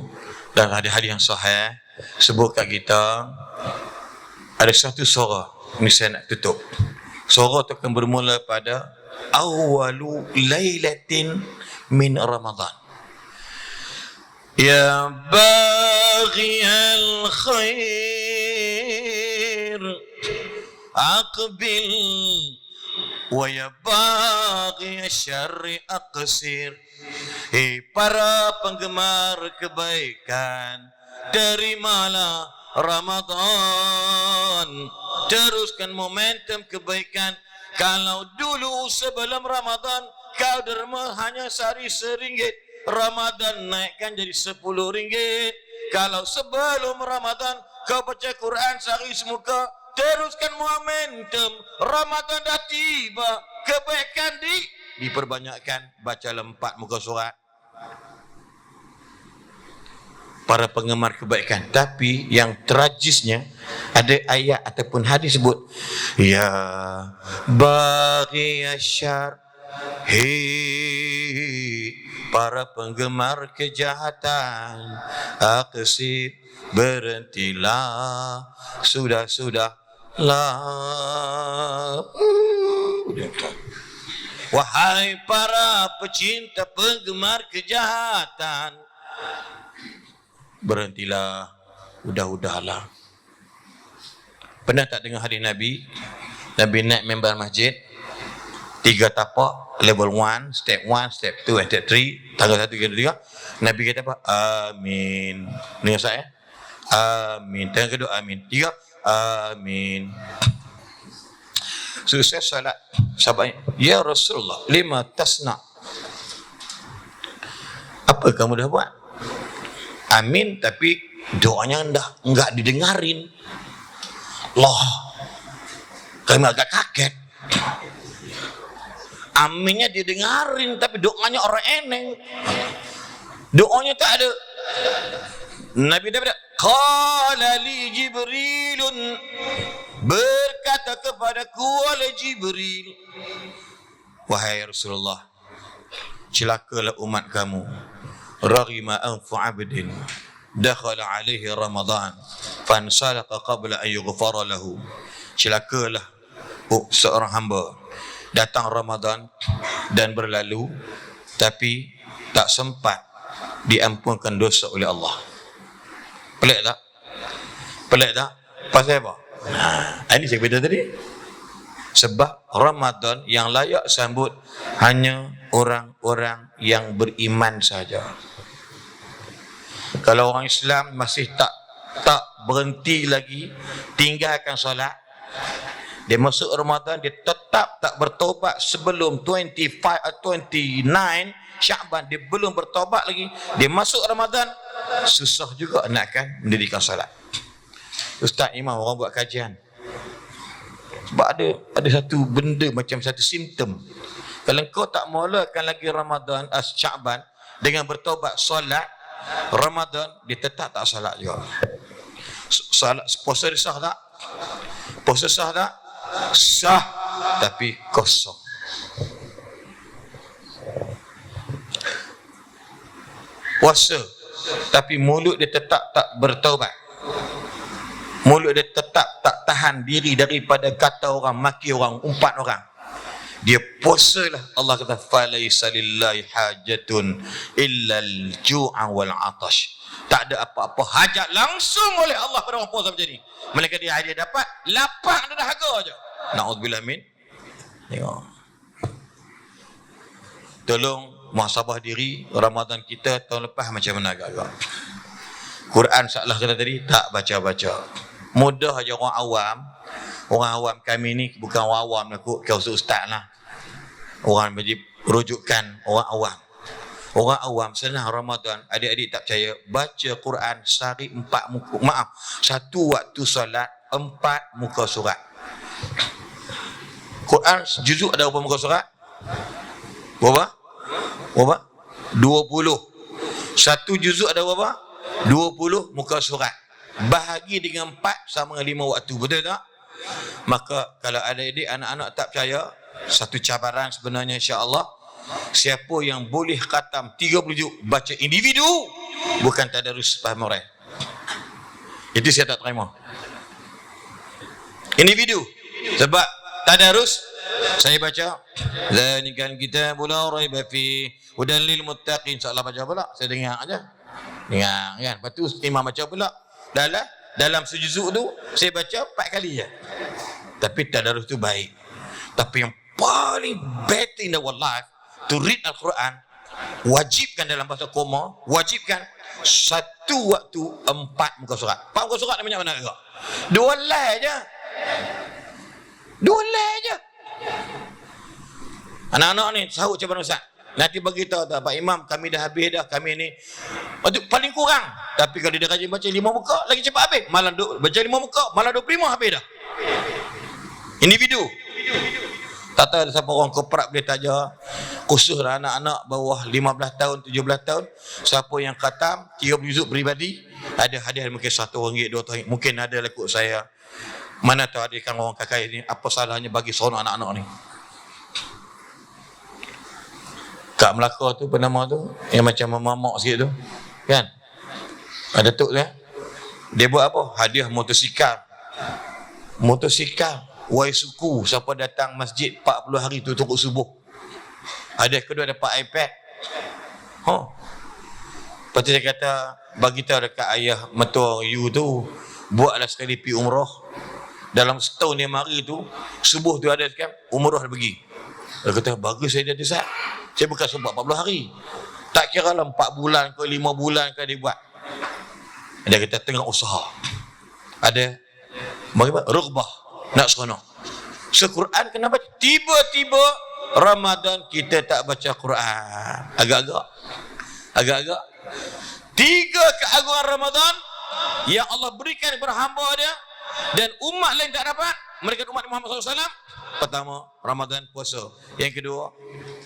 dalam hadis-hadis yang sahih sebut kat kita ada satu surah. Ini saya nak tutup. Surah itu akan bermula pada awalu lailatin min Ramadan. Ya baghiyal khair aqbil wa ya baghiyash syarri aqsir. Hei para penggemar kebaikan, terimalah Ramadan, teruskan momentum kebaikan. Kalau dulu sebelum Ramadan kau derma hanya sehari RM1, Ramadan naikkan jadi RM10. Kalau sebelum Ramadan kau baca Quran sehari semuka, teruskan momentum. Ramadan dah tiba, kebaikan diperbanyakkan, baca 4 muka surat. Para penggemar kebaikan. Tapi yang tragisnya ada ayat ataupun hadis sebut ya baghiyasyar, hei para penggemar kejahatan, aqsid, berhentilah, sudahlah. Wahai para pecinta penggemar kejahatan, berhentilah, udahlah. Pernah tak dengar hadis Nabi? Nabi naik mimbar masjid, 3 tapak, level 1, step 1, step 2, and step 3, tangga 1, 2, 3. Nabi kata apa? Amin. Dengar saya? Amin. Tangga kedua, amin. 3, amin. Selesai salat, sahabatnya, ya Rasulullah, lima tasna, apa kamu dah buat? Amin, tapi doanya dah enggak didengarin. Loh, kami agak kaget. Aminnya didengarin, tapi doanya orang eneng. Doanya tak ada. Nabi Daud qala li Jibrilun, berkata kepadaku oleh Jibril, wahai Rasulullah, celakalah umat kamu. raghima anfu 'abdin dakhala 'alaihi Ramadan fansalaqa qabla an yughfara lahu. Celakalah seorang hamba datang Ramadan dan berlalu tapi tak sempat diampunkan dosa oleh Allah. Pelik tak? Pelik tak? Pasal apa? Ini saya kata tadi. Sebab Ramadan yang layak sambut hanya orang-orang yang beriman saja. Kalau orang Islam masih tak berhenti lagi tinggalkan solat, dia masuk Ramadan, dia tetap tak bertobat sebelum 29 Syaban, dia belum bertobat lagi, dia masuk Ramadan, susah juga nakkan mendirikan solat. Ustaz Imam, orang buat kajian, sebab ada satu benda macam satu simptom. Kalau kau tak mulakan lagi Ramadan Syaban dengan bertobat solat Ramadan, dia tetap tak solat juga. Solat puasa dia sah tak? Puasa sah tak? Sah, tapi kosong. Puasa tapi mulut dia tetap tak bertaubat. Mulut dia tetap tak tahan diri daripada kata orang, maki orang, umpat orang. Dia puasalah. Allah kata falaisa lillahi hajatun illa al-ju'a wal 'atash. Tak ada apa-apa hajat langsung oleh Allah pada orang puasa macam ni. Melainkan dia dapat lapang dan dahaga aja. Naudzubillah min. Tengok. Tolong muhasabah diri Ramadan kita tahun lepas macam mana agak-agak. Quran salah kata tadi tak baca-baca. Mudah aja orang awam. Orang awam kami ni bukan orang awam lah, kau ustaz lah. Orang wajib rujukan orang awam. Orang awam senang Ramadan, adik-adik tak percaya, baca Quran sehari 4 muka, satu waktu solat 4 muka surat. Quran juzuk ada berapa muka surat? Berapa? 20. Satu juzuk ada berapa? 20 muka surat. Bahagi dengan 4 sama dengan 5 waktu, betul tak? Maka kalau adik-adik anak-anak tak percaya, satu cabaran sebenarnya insya-Allah, siapa yang boleh khatam 30 juz baca individu, bukan tadarus faham orang. Itu saya tak terima. Individu. Sebab tadarus saya baca zalikal kitabul la raiba fi hudan lil muttaqin, salah baca pula, saya dengar aja. Dengar kan. Lepas tu imam baca pula. Dalam sejuzuk tu saya baca 4 kali je. Tapi tadarus tu baik. Tapi yang paling better in our life to read Al-Quran, wajibkan dalam bahasa koma, wajibkan satu waktu 4 muka surat. 4 muka surat namanya mana agak? 2 lay je. 2 lay je. Anak-anak ni sahut cabaran Ustaz. Nanti bagi tahu tak Pak Imam, kami dah habis dah, kami ni itu paling kurang. Tapi kalau dia rajin baca 5 muka lagi cepat habis. Malah baca 5 muka malah 25 habis dah. Individu. Tak tahu siapa orang koprak boleh taja, khususlah anak-anak bawah 15 tahun, 17 tahun, siapa yang khatam 30 juzuk peribadi, ada hadiah mungkin RM1, RM2, mungkin ada lah ikut saya. Mana tahu ada kan orang kakak ini, apa salahnya bagi seronok anak-anak ni. Kat Melaka tu penama tu, yang macam mamak sikit tu, kan? Ada Datuk tu, dia buat apa? Hadiah motosikal. Motosikal. Wai suku, siapa datang masjid 40 hari tu tunggu subuh. Ada kedua dapat iPad. Lepas tu saya kata, bagi tahu dekat ayah mertua you tu, buatlah sekali pergi umrah. Dalam setahun dia mari tu, subuh tu ada kan, umrah dia pergi. Dia kata, bagus saya dia Ustaz. Saya bukan sebab 40 hari. Tak kira lah 4 bulan ke 5 bulan ke dia buat. Dia kata tengah usaha. Ada bagaimana? Rughbah. Nak seronok. Quran kenapa? Tiba-tiba Ramadan kita tak baca Quran. Agak-agak. 3 keagungan Ramadan yang Allah berikan kepada hamba dia dan umat lain tak dapat. Mereka umat Muhammad SAW. Pertama, Ramadan puasa. Yang kedua,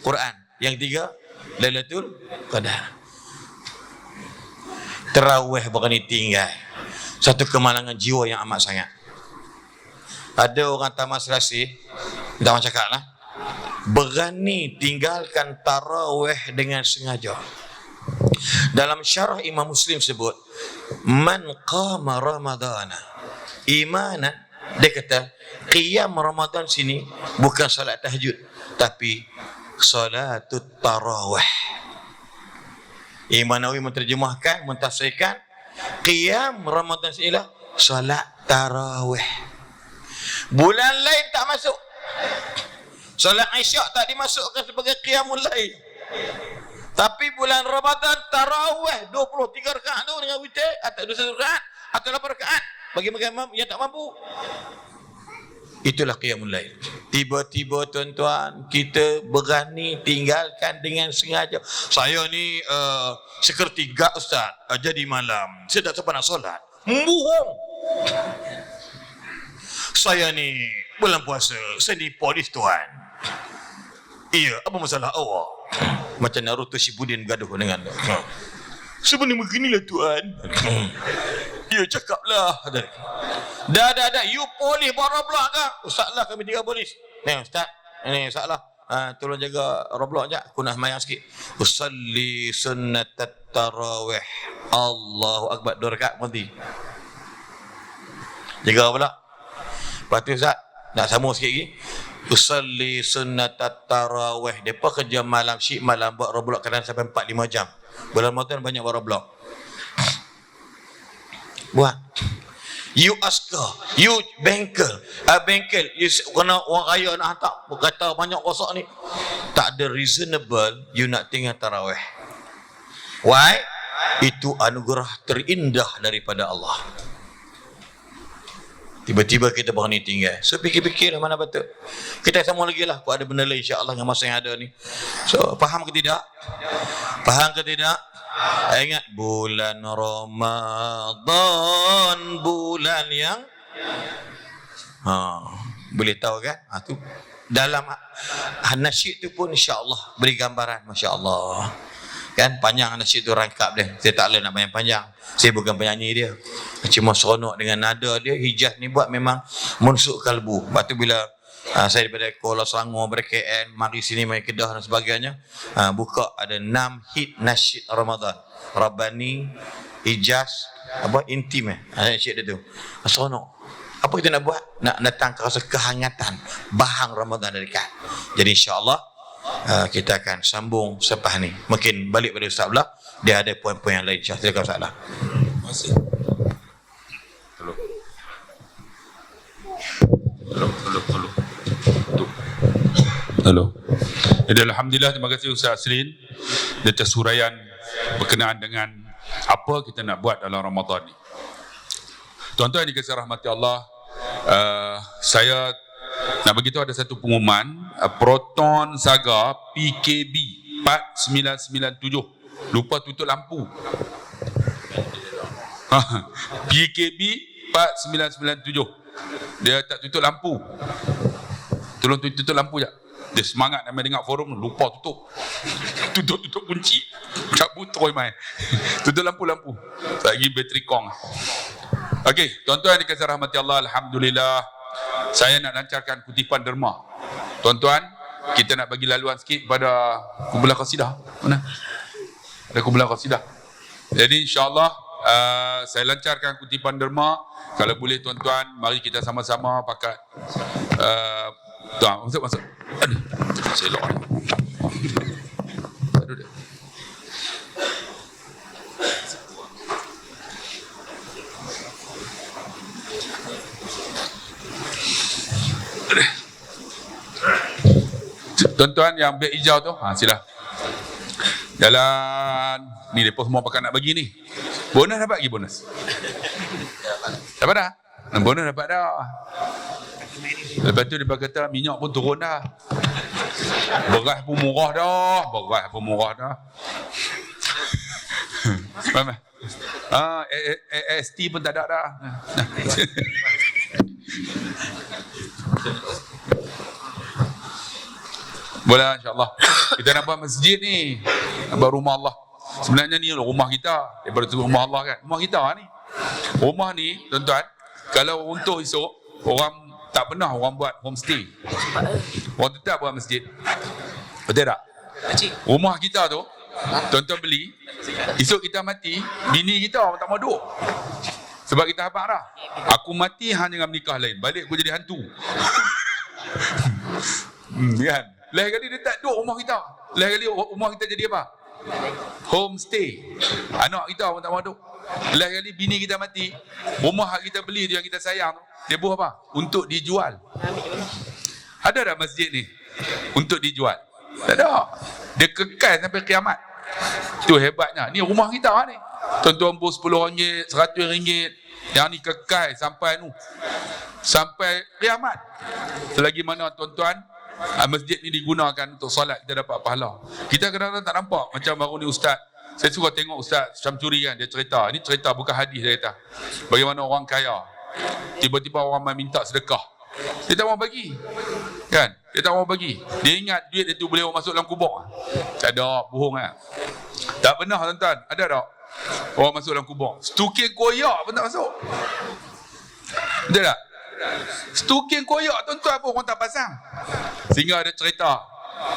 Quran. Yang ketiga, Lailatul Qadar. Tarawih berani tinggal. Satu kemalangan jiwa yang amat sangat. Ada orang Taman Serasih, kita orang cakap lah, berani tinggalkan tarawih dengan sengaja. Dalam syarah Imam Muslim sebut, man qama ramadana imanan, dia kata qiyam Ramadan sini bukan solat tahajud tapi solatut tarawih. Imam Nawawi menterjemahkan, mentafsirkan qiyam Ramadan sini ialah solat tarawih. Bulan lain tak masuk. Solat Isyak tak dimasukkan sebagai qiyamul lail. Tapi bulan Ramadan tarawih 23 rakaat tu dengan witir atau 21 rakaat atau 8 rakaat bagi imam yang tak mampu. Itulah qiyamul lail. Tiba-tiba tuan-tuan, kita berani tinggalkan dengan sengaja. Saya ni sekertiga ustaz, jadi malam. Saya tak sempat nak solat. Bohong. Saya ni bulan puasa, saya ni polis tuan. Iya, apa masalah awak? Macam Naruto Shippuden gaduh dengan dia. Sebenarnya beginilah tuan. Ya, cakaplah. Dah. You polis buat Roblox ke? Ustaz lah, kami 3 polis. Ni ustaz, ini ustaz lah. Tolong jaga Roblox je. Aku nak semayang sikit. Usalli sunnatat tarawih. Allahu Akbar. 2 rakaat mati. Jaga pula. Lepas tu ustaz, nak sambung sikit lagi. Usalli sunnatat tarawih. Depa kerja malam syik malam buat Roblox kadang sampai 4-5 jam. Bulan Ramadan banyak buat Roblox. Buat. You asker, you bengkel, you kena orang kaya nak hantar, berkata banyak rosak ni. Tak ada reasonable you nak tinggal tarawih. Why? Itu anugerah terindah daripada Allah. Tiba-tiba kita berani tinggal. So fikir-fikir mana betul. Kita sambung lagi lah. Aku ada benda lain insya-Allah dengan masa yang ada ni. So faham ke tidak? Faham ke tidak? Ingat bulan Ramadan, bulan yang boleh tahu kan? Tu dalam nasyid tu pun insya-Allah beri gambaran, masya-Allah. Kan panjang nasyid tu rangkap dia. Saya tak boleh nak panjang. Saya bukan penyanyi dia. Cuma seronok dengan nada dia. Hijaz ni buat memang munsuk kalbu. Lepas tu bila saya daripada Kuala Selangor, daripada KL, mari sini, mari Kedah dan sebagainya, buka ada 6 hit nasyid Ramadan. Rabbani, Hijaz, intim nasyid dia tu. Seronok. Apa kita nak buat? Nak datang ke rasa kehangatan bahang Ramadan dari dekat. Jadi insya-Allah kita akan sambung selepas ni. Mungkin balik pada Ustaz pula, dia ada poin-poin yang lain. Silakan Ustaz lah. Terima kasih. Halo. Jadi alhamdulillah, terima kasih Ustaz Asrin atas huraian berkenaan dengan apa kita nak buat dalam Ramadan ni. Tuan-tuan yang dikasihi rahmati Allah, saya nak beritahu ada satu pengumuman Proton Saga PKB 4997 lupa tutup lampu. PKB 4997 dia tak tutup lampu. Tolong tutup lampu je. Dia semangat nak dengar forum, lupa tutup. Tutup kunci. Cabut terus main. Tutup lampu-lampu. Lagi bateri kong. Okey, tuan-tuan yang dikasihi rahmati Allah, alhamdulillah saya nak lancarkan kutipan derma. Tuan-tuan, kita nak bagi laluan sikit pada kumpulan qasidah. Mana? Ada kumpulan qasidah. Jadi insya-Allah saya lancarkan kutipan derma. Kalau boleh tuan-tuan, mari kita sama-sama pakat tuan, masuk. Aduh, selok ni. Aduh dia. Tuan-tuan yang beg hijau tu, sila. Jalan ni, depa semua pakat nak bagi ni. Bonus dapat lagi bonus. Dapat dah? Bonus dapat dah. Lepas tu dia kata minyak pun turun dah. Beras pun murah dah. Mama. AST pun tak ada dah. Boleh insya-Allah. Kita nak buat masjid ni, buat rumah Allah. Sebenarnya ni rumah kita, daripada rumah Allah kan. Rumah kita ni. Rumah ni tuan-tuan, kalau untuk esok orang tak pernah orang buat homestay. Orang tetap buat masjid. Betul tak? Rumah kita tu Tuan-tuan beli, esok kita mati, bini kita tak mau duduk. Sebab kita habaq dah. Aku mati hanya dengan menikah lain. Balik aku jadi hantu. Kan? Lain kali dia tak duduk rumah kita. Lain kali rumah kita jadi apa? Homestay. Anak kita pun tak mau duduk. Lain kali bini kita mati, rumah kita beli tu yang kita sayang tu, dia buat apa? Untuk dijual. Ada tak masjid ni untuk dijual? Tak ada. Dia kekal sampai kiamat. Tu hebatnya. Ni rumah kita ni. Tuan-tuan bos RM10, RM100. Yang ni kekal sampai kiamat. Selagi mana tuan-tuan masjid ni digunakan untuk solat, kita dapat pahala. Kita kadang-kadang tak nampak. Macam baru ni ustaz, saya suka tengok Ustaz Syamsuri kan, dia cerita. Ini cerita bukan hadis, dia kata. Bagaimana orang kaya, tiba-tiba orang main minta sedekah, dia tak mau bagi. Kan? Dia tak mau bagi. Dia ingat duit itu boleh masuk dalam kubur. Tak ada, bohong kan. Tak pernah tuan-tuan. Ada tak orang masuk dalam kubur? Stukin koyak pun tak masuk. Betul tak? Stukin koyak tuan-tuan pun orang tak pasang. Sehingga ada cerita,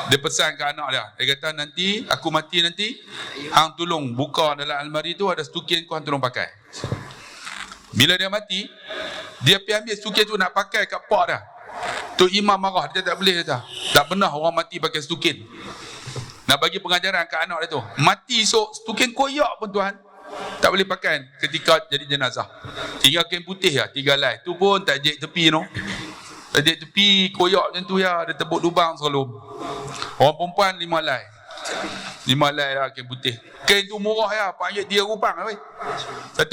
dia pesan ke anak dia. Dia kata, nanti aku mati nanti, hang tolong buka dalam almari tu ada stukin ku, hang tolong pakai. Bila dia mati, dia pergi ambil stukin tu nak pakai kat pak dah. Tu imam marah, dia tak boleh kata. Tak pernah orang mati pakai stukin. Nak bagi pengajaran kat anak dia tu. Mati esok, stukin koyak pun tuan tak boleh pakai ketika jadi jenazah. Tinggal kain putih lah, 3 lai. Tu pun tak jek tepi no. Tak jek tepi, koyak macam tu ya. Dia tebuk lubang selalu. Orang perempuan 5 lai. 5 lai lah kain putih. Kain tu murah ya, RM4 3 lah. 1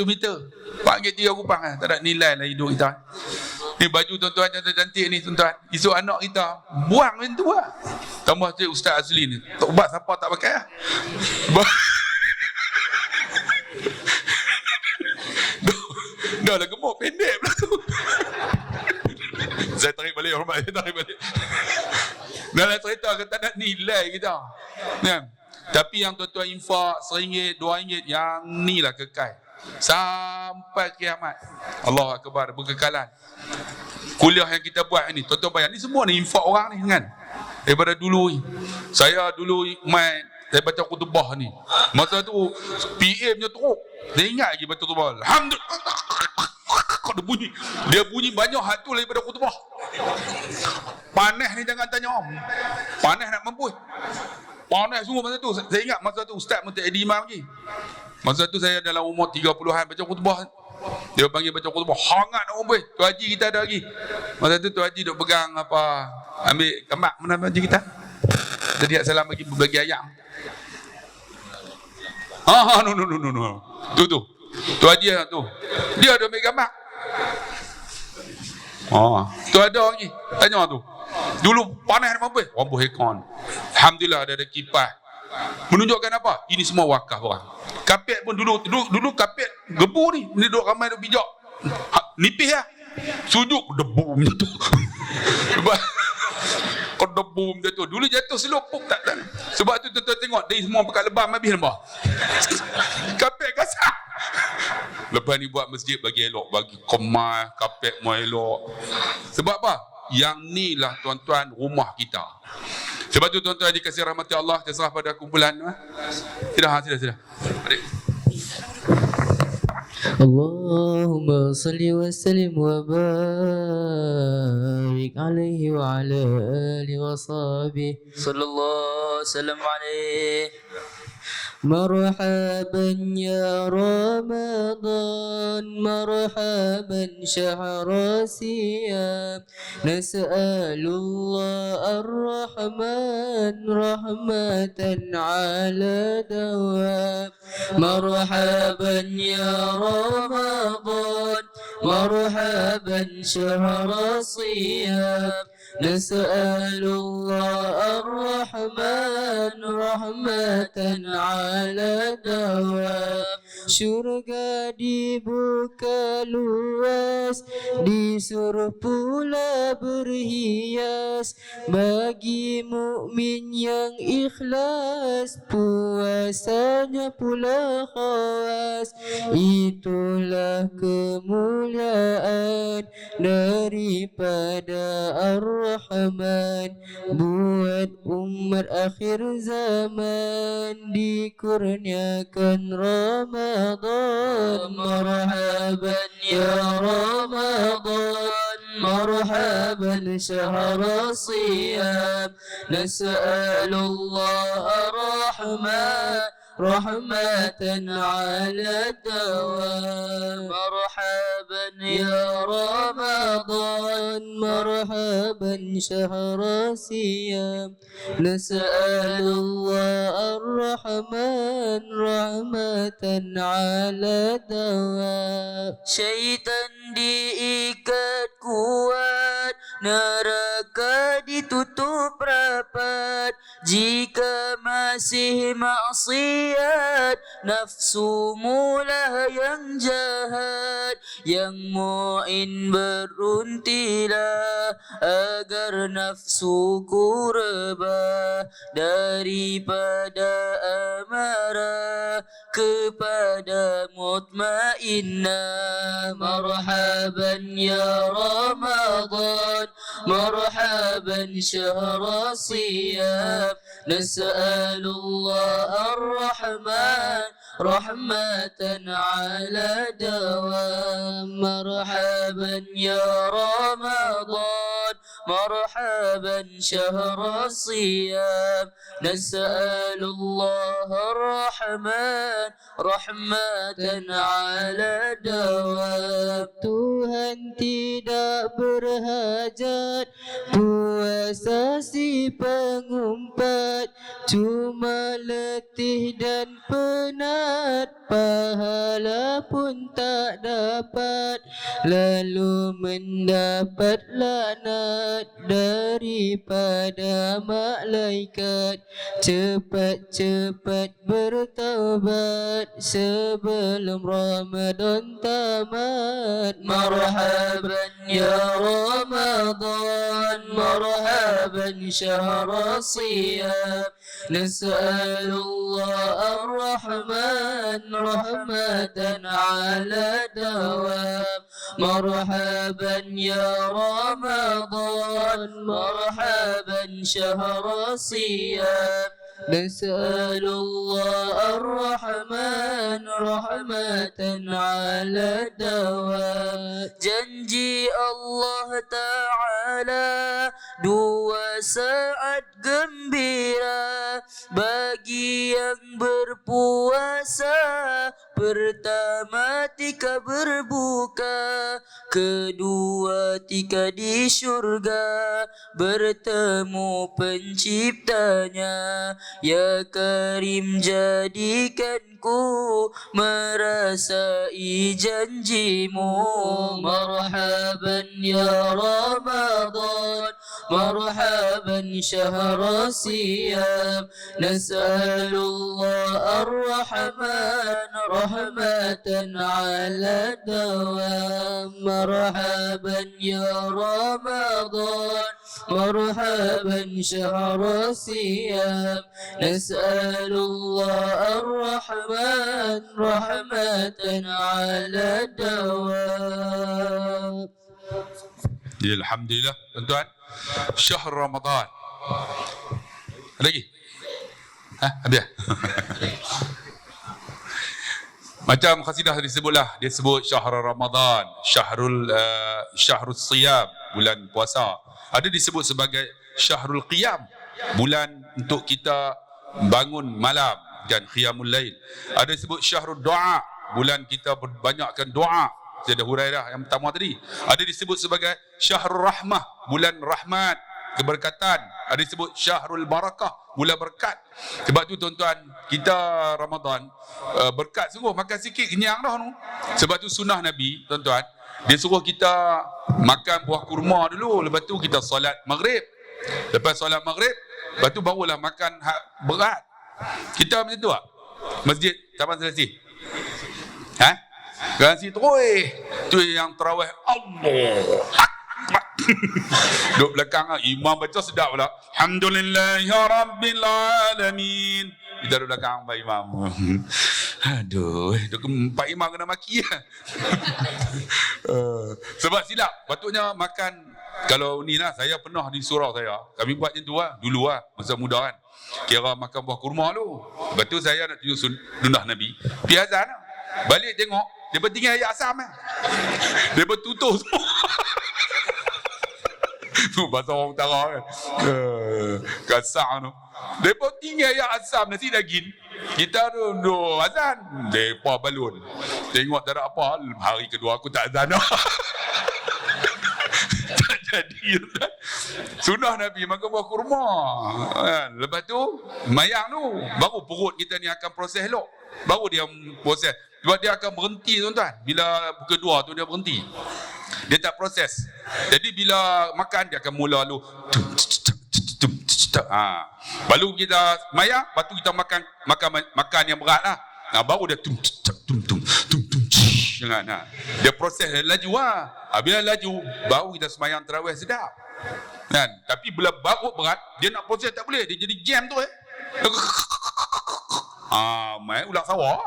meter. RM4 3 lah. Tak ada nilai lah hidup kita. Ni baju tuan-tuan cantik-cantik ni tuan-tuan. Esok anak kita buang macam tu lah. Tambah tu Ustaz Azli ni. Ubat siapa tak pakai lah. Dah lah gemuk pendek pula tu. Saya tarik balik hormat, saya tarik balik. Dalam cerita kata tak ada nilai kita. Kan? Tapi yang tuan-tuan infak RM1, RM2, yang ni lah kekal sampai kiamat. Allah Akbar, berkekalan. Kuliah yang kita buat ni, tuan-tuan bayang, ni semua ni infak orang ni kan. Daripada dulu ni. Saya dulu saya baca khutbah ni. Masa tu PA punya teruk. Dia ingat lagi baca khutbah. Alhamdulillah. Dia bunyi banyak hatu daripada khutbah. Panas ni jangan tanya om. Panas nak mampus. Panas sungguh masa tu. Saya ingat masa tu ustaz pun tak ada imam lagi. Masa tu saya dalam umur 30-an baca khutbah. Dia panggil baca khutbah. Hangat nak mampus. Tu haji kita ada lagi. Masa tu tu haji duk pegang apa, ambil kemak mana haji kita. Jadi salam bagi berbagi ayam. No. Tu. Tu haji tu. Dia ada ambil kemak. Tu ada lagi. Tanya tu. Dulu panas nak mampus. Rambuh ekon. Alhamdulillah ada kipas. Menunjukkan apa? Ini semua wakaf orang. Kapet pun dulu kapet gebu ni. Ni duduk ramai duduk pijak. Nipis lah. Sujud debu macam tu. Debu macam tu. Dulu jatuh selopuk tak. Sebab tu tuan-tuan tengok dia semua pakai lebam habis lembah. Kapet kasar. Lepas ni buat masjid bagi elok, bagi kemas, kapet mau elok. Sebab apa? Yang ni lah tuan-tuan rumah kita. Sebab tu tuan-tuan dikasih rahmati Allah, terserah pada kumpulan. Sila. Adik. Allahumma salli wa sallim wa barik alaihi wa ala alihi wa sahbihi sallallahu sallam alaihi. مرحبا يا رمضان مرحبا شهر صيام نسأل الله الرحمن رحمة على دوام مرحبا يا رمضان مرحبا شهر صيام نسأل الله الرحمن رحمة على دوام syurga dibuka luas disuruh pula berhias bagi mukmin yang ikhlas puasanya pula khawas itulah kemuliaan daripada Ar-Rahman. Buat umat akhir zaman dikurniakan Ramadan. Marhaban ya Ramadan, marhaban syahr siyam. Nas'alullah rahmatan ala dawam. Marhaban ya Ramadan, marhaban syahr siyam. Nas'alullah ar-Rahman rahmatan ala dawam. Syaitan diikat kuat, neraka ditutup rapat. Jika masih maksiat, nafsumu lah yang jahat. Yang mu'in beruntilah agar nafsuku rebah daripada amarah kepada mutmainnah. Marhaban ya Ramadan, marhaban syahr siyam. Nas'alullah ar-Rahman rahmatan ala dawam. Marhaban ya Ramadan, marhaban syahr siyam. Nas'alullah ar-Rahman rahmatan ala dawam. Tuhan tidak berhajat puasa si pengumpat, cuma letih dan penat, pahala pun tak dapat, lalu mendapat laknat daripada malaikat. Cepat-cepat bertaubat sebelum Ramadan tamat. Marhaban ya Ramadan, marhaban syahr siyam. Nas'alullah ar-Rahman rahmatan ala dawam. Marhaban ya Ramadan, marhaban syahr siyam. Nas'alullah ar-Rahman rahmatan ala dawam. Janji Allah Ta'ala dua saat gembira bagi yang berpuasa. Pertama tika berbuka, kedua tika di syurga bertemu penciptanya. Ya Karim jadikanku merasai janjimu. Marhaban ya Ramadan, marhaban syahr siyam. Nas'alullah ar-Rahman rahmatan ala dawam. Marhaban ya Ramadan, marhaban syahr siyam. Nas'alullah ar-Rahman rahmatan ala dawam. Ya, alhamdulillah tuan-tuan. Syahr Ramadan. Ada lagi? Habis? Macam khasidah disebutlah, dia sebut syahr Ramadan, syahrul siyam, bulan puasa. Ada disebut sebagai syahrul qiyam, bulan untuk kita bangun malam dan qiyamul lail. Ada disebut syahrul doa, bulan kita berbanyakkan doa. Sayyidina Hurairah yang pertama tadi. Ada disebut sebagai syahrul rahmah, bulan rahmat, keberkatan. Ada disebut syahrul barakah, bulan berkat. Sebab tu tuan-tuan, kita Ramadan berkat sungguh, makan sikit kenyang dah tu. Sebab tu sunnah Nabi, tuan-tuan, dia suruh kita makan buah kurma dulu, lepas tu kita solat maghrib. Lepas solat maghrib, lepas tu barulah makan berat. Kita macam tu tak? Masjid Taman Selasi. Garansi terus. Tu yang tarawih Allah Akbar. Duduk belakang imam baca sedap pula. Alhamdulillahirabbil alamin. kita duduk belakang Pak Imam. Aduh, Pak Imam kena maki lah. Sebab silap, patutnya makan. Kalau ni lah, saya pernah di surau saya, kami buat macam tu lah, dulu lah, masa muda kan. Kira makan buah kurma tu. Lepas tu saya nak tunjuk sunnah Nabi. Pergi azan lah. Balik tengok, dia tinggal ayat asam lah. Dia tutup semua. Tu bahasa orang utara kan. Kasar tu. Dia tinggal ayat asam, nasi daging. Kita tu azan. Mereka balun. Tengok tak ada apa. Hari kedua aku tak azan dah. Jadi sunnah Nabi makan buah kurma. Lepas tu mayang tu baru perut kita ni akan proses elok. Baru dia proses. Sebab dia akan berhenti tuan-tuan. Bila kedua tu dia berhenti. Dia tak proses. Jadi bila makan dia akan mula lu. Baru kita mayang, lepas tu kita makan yang berat lah. Baru dia jangan. Dia proses laju lah. Bila laju, baru kita semayang tarawih sedap. Kan? Tapi bila baru berat, dia nak proses tak boleh. Dia jadi jam tu main ulang sawah.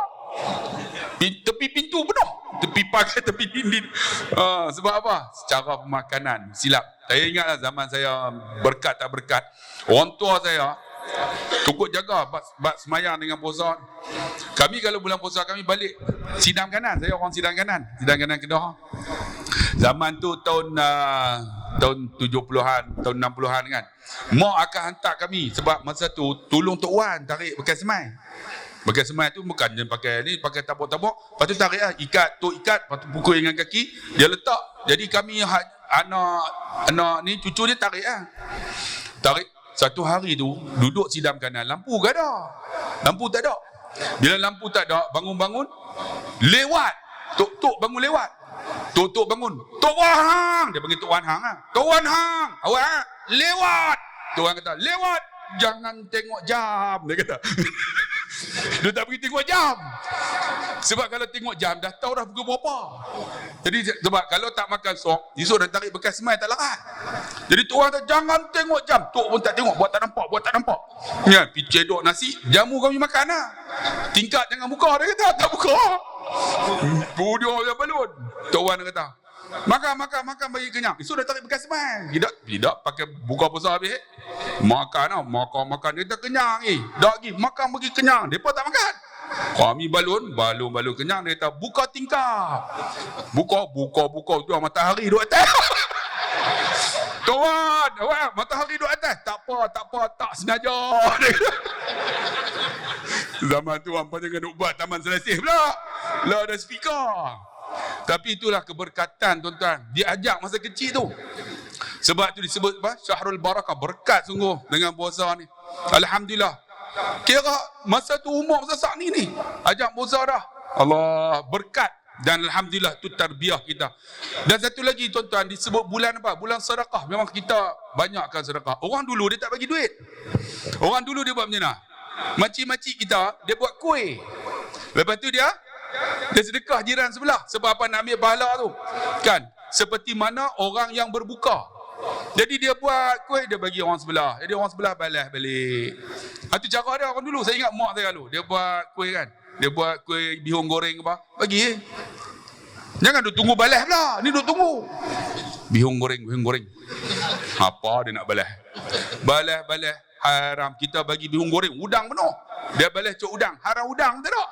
Tepi pintu penuh. Tepi pakai, tepi dinding. Sebab apa? Secara pemakanan. Silap. Saya ingatlah zaman saya berkat tak berkat. Orang tua saya cukup jaga bab semayang dengan puasa. Kami kalau bulan puasa kami balik sidang kanan. Saya orang sidang kanan Kedah. Zaman tu tahun 70-an, tahun 60-an kan. Mak akan hantar kami sebab masa tu tolong Tok Wan tarik bekas semai. Bekas semai tu bukan je pakai ni, pakai tabuk-tabuk. Lepas tu tarik lah, ikat, lepas tu pukul dengan kaki, dia letak. Jadi kami anak ni cucu dia tarik lah. Tarik. Satu hari tu duduk sidam kanan, lampu tak ada. Lampu tak ada. Bila lampu tak ada, bangun-bangun lewat. Tok bangun lewat. Tok bangun. Tok Wan Hang. Dia panggil Tok Wan Hang ah. Tok Wan Hang. Awak lewat. Tok Wan kata, "Lewat. Jangan tengok jam." Dia kata. Dia tak pergi tengok jam. Sebab kalau tengok jam dah tahu dah pukul berapa. Jadi sebab kalau tak makan sok, esok dah tarik bekas semai tak larat. Jadi Tok kata jangan tengok jam. Tok pun tak tengok, buat tak nampak. Ya, pergi cedok nasi, jamu kami makan lah. Tingkat jangan buka, dia kata tak buka. Budio yang balun. Tok Wan kata, makan bagi kenyang. Esok dah tarik bekas semai. Tidak pakai buka puasa habis. Makan. Dia tak kenyang dah lagi, makan bagi kenyang. Depa tak makan. Kami balun kenyang. Dia kata buka tingkap. Buka tu matahari duduk atas. Tuan, matahari duduk atas. Tak apa, tak sengaja. Zaman tu hampa jangan nak buat Taman Selasih pula. Lah ada speaker. Tapi itulah keberkatan tuan-tuan. Diajak masa kecil tu. Sebab tu disebut apa? Syahrul Barakah. Berkat sungguh dengan puasa ni. Alhamdulillah. Kira masa tu umur masa saat ni. Ajak puasa dah. Allah berkat. Dan Alhamdulillah tu tarbiyah kita. Dan satu lagi tuan-tuan, disebut bulan apa? Bulan sedekah. Memang kita banyakkan sedekah. Orang dulu dia tak bagi duit. Orang dulu dia buat macam mana? Makcik-makcik kita, dia buat kuih. Lepas tu dia sedekah jiran sebelah. Sebab apa nak ambil pahala tu? Kan? Seperti mana orang yang berbuka. Jadi dia buat kuih, dia bagi orang sebelah. Jadi orang sebelah balas balik. Itu cara dia orang dulu. Saya ingat mak saya dulu. Dia buat kuih kan. Dia buat kuih bihun goreng apa. Bagi Jangan duk tunggu balas pula. Ni duk tunggu. Bihun goreng. Apa dia nak balas? Balas. Haram kita bagi bihun goreng. Udang penuh. Dia balas cok udang. Haram udang tak ada.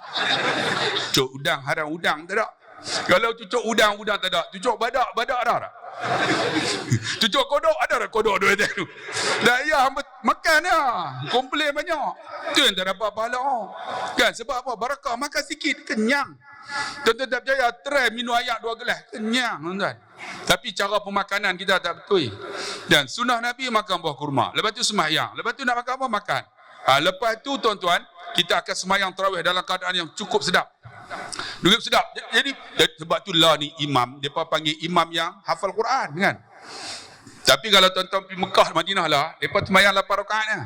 Cok udang, haram udang tak ada. Kalau cucuk udang tak ada. Cucuk badak ada tak? Cucuk kodok ada tak? Kodok dua tu. Dah ya makan lah. Komplain banyak. Tu yang tak dapat pahala. Kan sebab apa? Barakah makan sikit kenyang. Tuan-tuan tak percaya, try minum air 2 gelas. Kenyang tuan-tuan. Tapi cara pemakanan kita tak betul. Dan sunnah Nabi makan buah kurma. Lepas tu sembahyang. Lepas tu nak makan apa? Makan. Lepas tu tuan-tuan, kita akan sembahyang tarawih dalam keadaan yang cukup sedap. Cukup sedap. Jadi sebab tu lah ni imam, depa panggil imam yang hafal Quran kan. Tapi kalau tuan-tuan pergi Mekah, Madinah lah, depa sembahyang 8 rakaat lah.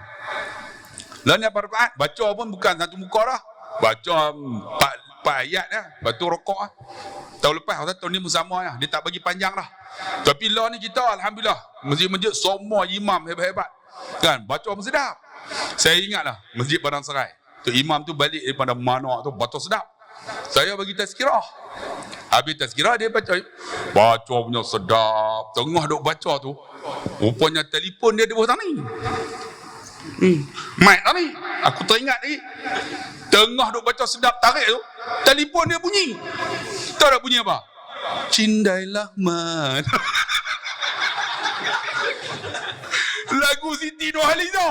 Lah ni 8 rakaat, baca pun bukan satu muka dah. Baca 4 ayat lah. Lepas tu rokok lah. Tahun lepas, tahun ni bersama lah. Dia tak bagi panjang lah. Tapi lah ni kita, Alhamdulillah, masjid-masjid semua imam hebat-hebat. Kan, baca pun sedap. Saya ingat lah, Masjid Padang Serai. tu imam tu balik daripada mana tu, baca sedap. Saya bagi tazkirah. Habis tazkirah dia baca punya sedap. Tengah duk baca tu, rupanya telefon dia di bawah tangan ni. Mic tadi, aku teringat lagi. Tengah duk baca sedap tarik tu, telefon dia bunyi. Tahu tak bunyi apa? Cindailah man. Lagu Siti Nurhaliza.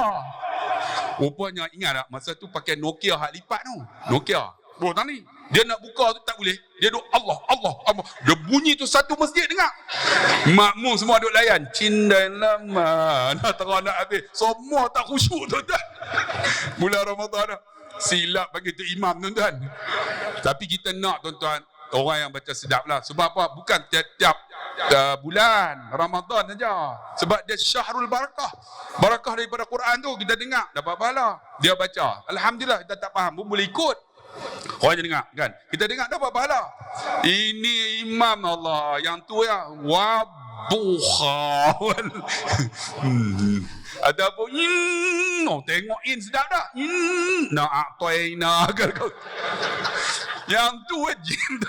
Rupanya ingat tak masa tu pakai Nokia hak lipat tu. Nokia. Bro tadi dia nak buka tu tak boleh. Dia duk Allah. Dia bunyi tu satu masjid dengar. Makmum semua duk layan. Cindailah man. Terang nak habis. Semua tak khusyuk tuan-tuan. Bulan Ramadan dah. Silap bagi tu imam tuan-tuan. Tapi kita nak tuan-tuan orang yang baca sedap lah. Sebab apa? Bukan tiap-tiap bulan Ramadan saja. Sebab dia syahrul barakah. Barakah daripada Quran tu kita dengar dapat pahala. Dia baca. Alhamdulillah kita tak faham pun boleh ikut. Orang je dengar kan. Kita dengar dapat pahala. Ini imam Allah yang tu ya. Waduha. Ada pun tengok sedap tak? Na'atoina kan kau. Yang tu jin.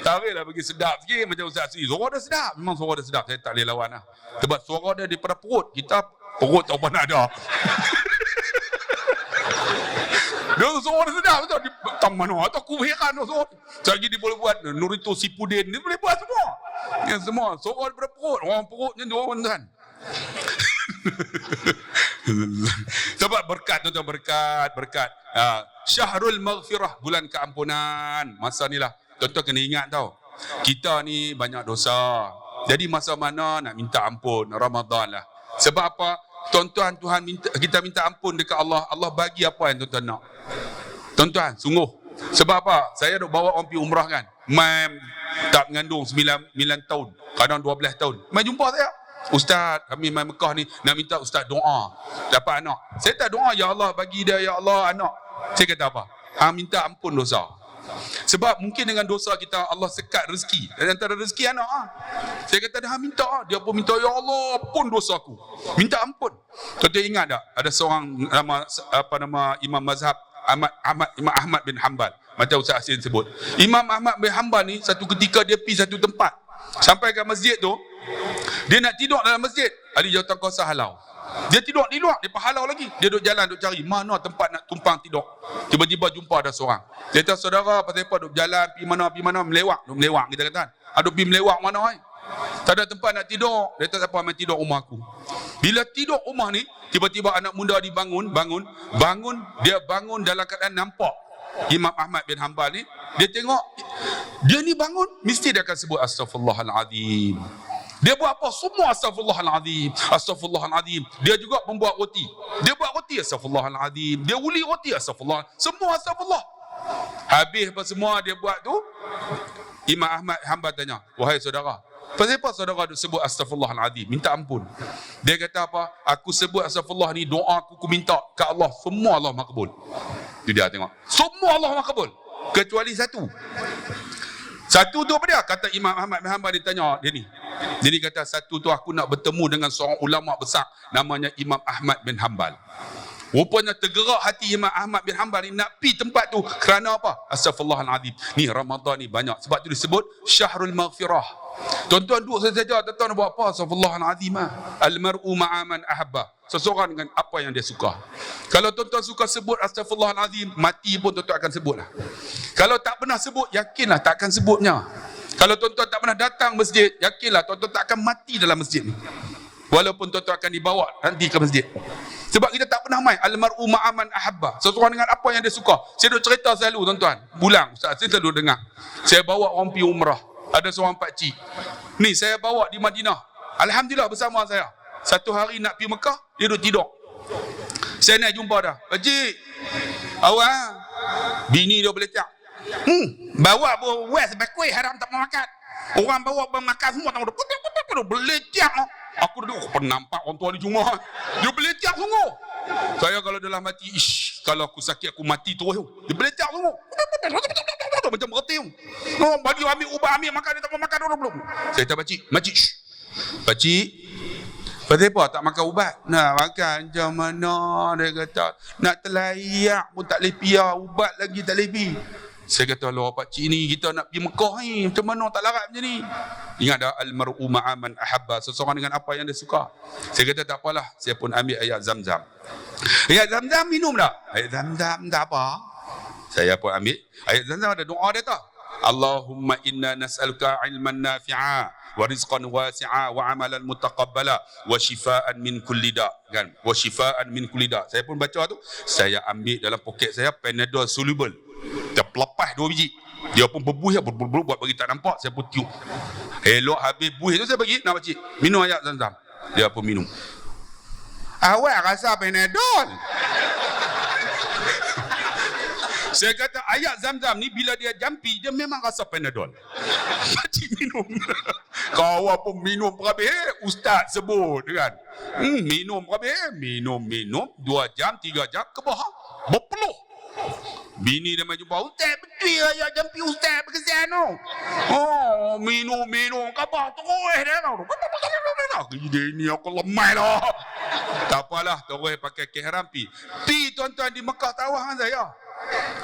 Tariklah bagi sedap sikit macam Ustaz Sri. Suara dia sedap. Memang suara dia sedap. Saya tak boleh lawan lah. Sebab suara dia daripada perut. Kita perut tak pernah ada. Dia suara dia sedap betul. Di mana? Atau aku heran suara. Lagi dia boleh buat Nurito Sipudin. Dia boleh buat semua. Yang semua. Suara daripada perut. Orang perutnya dua orang kan. Sebab berkat tuan-tuan, berkat. Syahrul Maghfirah, bulan keampunan. Masa ni lah tuan-tuan kena ingat tau, kita ni banyak dosa. Jadi masa mana nak minta ampun? Ramadan lah. Sebab apa? Tuan-tuan, Tuhan minta, kita minta ampun dekat Allah. Allah bagi apa yang tuan-tuan nak. Tuan-tuan, sungguh. Sebab apa? Saya duk bawa orang pergi umrah kan. Mai tak mengandung 9 tahun, kadang 12 tahun. Mai jumpa saya. Ustaz, kami mai Mekah ni nak minta Ustaz doa dapat anak. Saya tak doa, ya Allah bagi dia, ya Allah anak. Saya kata apa? Minta ampun dosa. Sebab mungkin dengan dosa kita Allah sekat rezeki. Dan antara rezeki anak saya kata dah minta. Dia pun minta, ya Allah ampun dosaku. Minta ampun. Tuan-tuan ingat tak? Ada seorang nama Imam Mazhab Imam Ahmad bin Hanbal. Macam Ustaz Asin sebut. Imam Ahmad bin Hanbal ni satu ketika dia pergi satu tempat. Sampai ke masjid tu, dia nak tidur dalam masjid. Ahli jawatankuasa halau. Dia tidur di luar, dia halau lagi. Dia duduk jalan, duduk cari mana tempat nak tumpang tidur. Tiba-tiba jumpa ada seorang. Dia kata, saudara, pasal apa duduk jalan, pergi mana, melewak kita kata. Duduk pergi melewak mana, tak ada tempat nak tidur. Dia kata, siapa main tidur rumah aku. Bila tidur rumah ni, tiba-tiba anak muda dibangun, dia bangun dalam keadaan nampak Imam Ahmad bin Hanbal ni. Dia tengok, dia ni bangun, mesti dia akan sebut Astaghfirullahaladzim. Dia buat apa? Semua Astaghfirullahaladzim. Astaghfirullahaladzim. Dia juga pembuat roti. Dia buat roti Astaghfirullahaladzim. Dia uli roti Astaghfirullah. Semua Astaghfirullah. Habis apa semua dia buat tu, Imam Ahmad Hanbal tanya, wahai saudara, pasal apa saudara sebut Astaghfirullahaladzim, minta ampun? Dia kata apa? Aku sebut Astaghfirullah ni, doa aku minta ke Allah, semua Allah makbul. Itu dia tengok. Semua Allah makbul. Kecuali satu. Satu tu apa dia? Kata Imam Ahmad bin Hanbal, ditanya dia ni. Jadi kata satu tu aku nak bertemu dengan seorang ulama besar namanya Imam Ahmad bin Hanbal. Rupanya tergerak hati Imam Ahmad bin Hanbal ni nak pi tempat tu kerana apa? Astaghfirullahaladzim. Ni Ramadan ni banyak. Sebab tu disebut Syahrul Maghfirah. Tuan-tuan duduk saja, tuan-tuan buat apa? Astaghfirullahaladzim. Al-mar'u ma'aman ahabba. Seseorang dengan apa yang dia suka. Kalau tuan-tuan suka sebut Astaghfirullahaladzim, mati pun tuan-tuan akan sebutlah. Kalau tak pernah sebut, yakinlah tak akan sebutnya. Kalau tuan-tuan tak pernah datang masjid, yakinlah tuan-tuan tak akan mati dalam masjid ni. Walaupun tuan-tuan akan dibawa nanti ke masjid. Sebab kita tak pernah main al-mar'u ma'aman ahabba. Seseorang dengan apa yang dia suka. Saya duk cerita selalu tuan-tuan. Bulan Ustaz, saya selalu dengar. Saya bawa orang pergi umrah. Ada seorang pakcik. Ni saya bawa di Madinah. Alhamdulillah bersama saya. Satu hari nak pergi Mekah, dia duduk tidur. Saya nak jumpa dah. Pakcik, awak bini dia boleh tiap. Bawa wes bakui haram tak mau makan. Orang bawa makan semua tak mau boleh tiap. Aku duduk nampak orang tua di rumah. Dia boleh tiap sungguh. Saya kalau dalam mati, kalau aku sakit aku mati terus. Dia boleh tiap sungguh. Macam berhenti. Bagi ambil ubah, ambil makan, dia tak mau makan orang belum. Saya kata pakcik, pakcik, Pasal apa tak makan ubat? Nak makan macam mana dia kata. Nak terlayak pun tak boleh piar, ubat lagi tak boleh pi. Saya kata, Allah pakcik ni kita nak pergi Mekah ni, macam mana tak larat macam ni? Ingat dah, al-mar'u ma'aman ahabba, seseorang dengan apa yang dia suka. Saya kata tak apalah, saya pun ambil ayat Zamzam. Ayat Zamzam minum tak? Ayat Zamzam tak apa. Saya pun ambil ayat Zamzam, ada doa dia tak? Allahumma inna nas'aluka ilman nafi'a wa rizqan wasi'a wa amalan mutaqabbala wa shifaan min kulli da', kan? Wa shifaan min kulli da'. Saya pun baca tu, saya ambil dalam poket saya Panadol soluble. Dia pelepas 2 biji. Dia pun berbuih buat bagi tak nampak, saya pun tiup. Elok habis buih tu saya bagi nak pakcik, minum ayat Zamzam. Dia pun minum. Awak rasa Panadol. Saya kata ayat Zamzam ni bila dia jampi, dia memang rasa Panadol. Pakcik minum. Kawan pun minum berhabis, ustaz sebut kan. Minum berhabis, minum 2 jam 3 jam ke bawah. Berpeluh. Bini dia mai jumpa, ustaz betul ayat jampi ustaz berkesan tu. Oh, minum khabar terus dia tau. Dia ni aku lemah lah. Tak apalah, terus pakai kehram pi. Pi tuan-tuan di Mekah tawah dengan saya.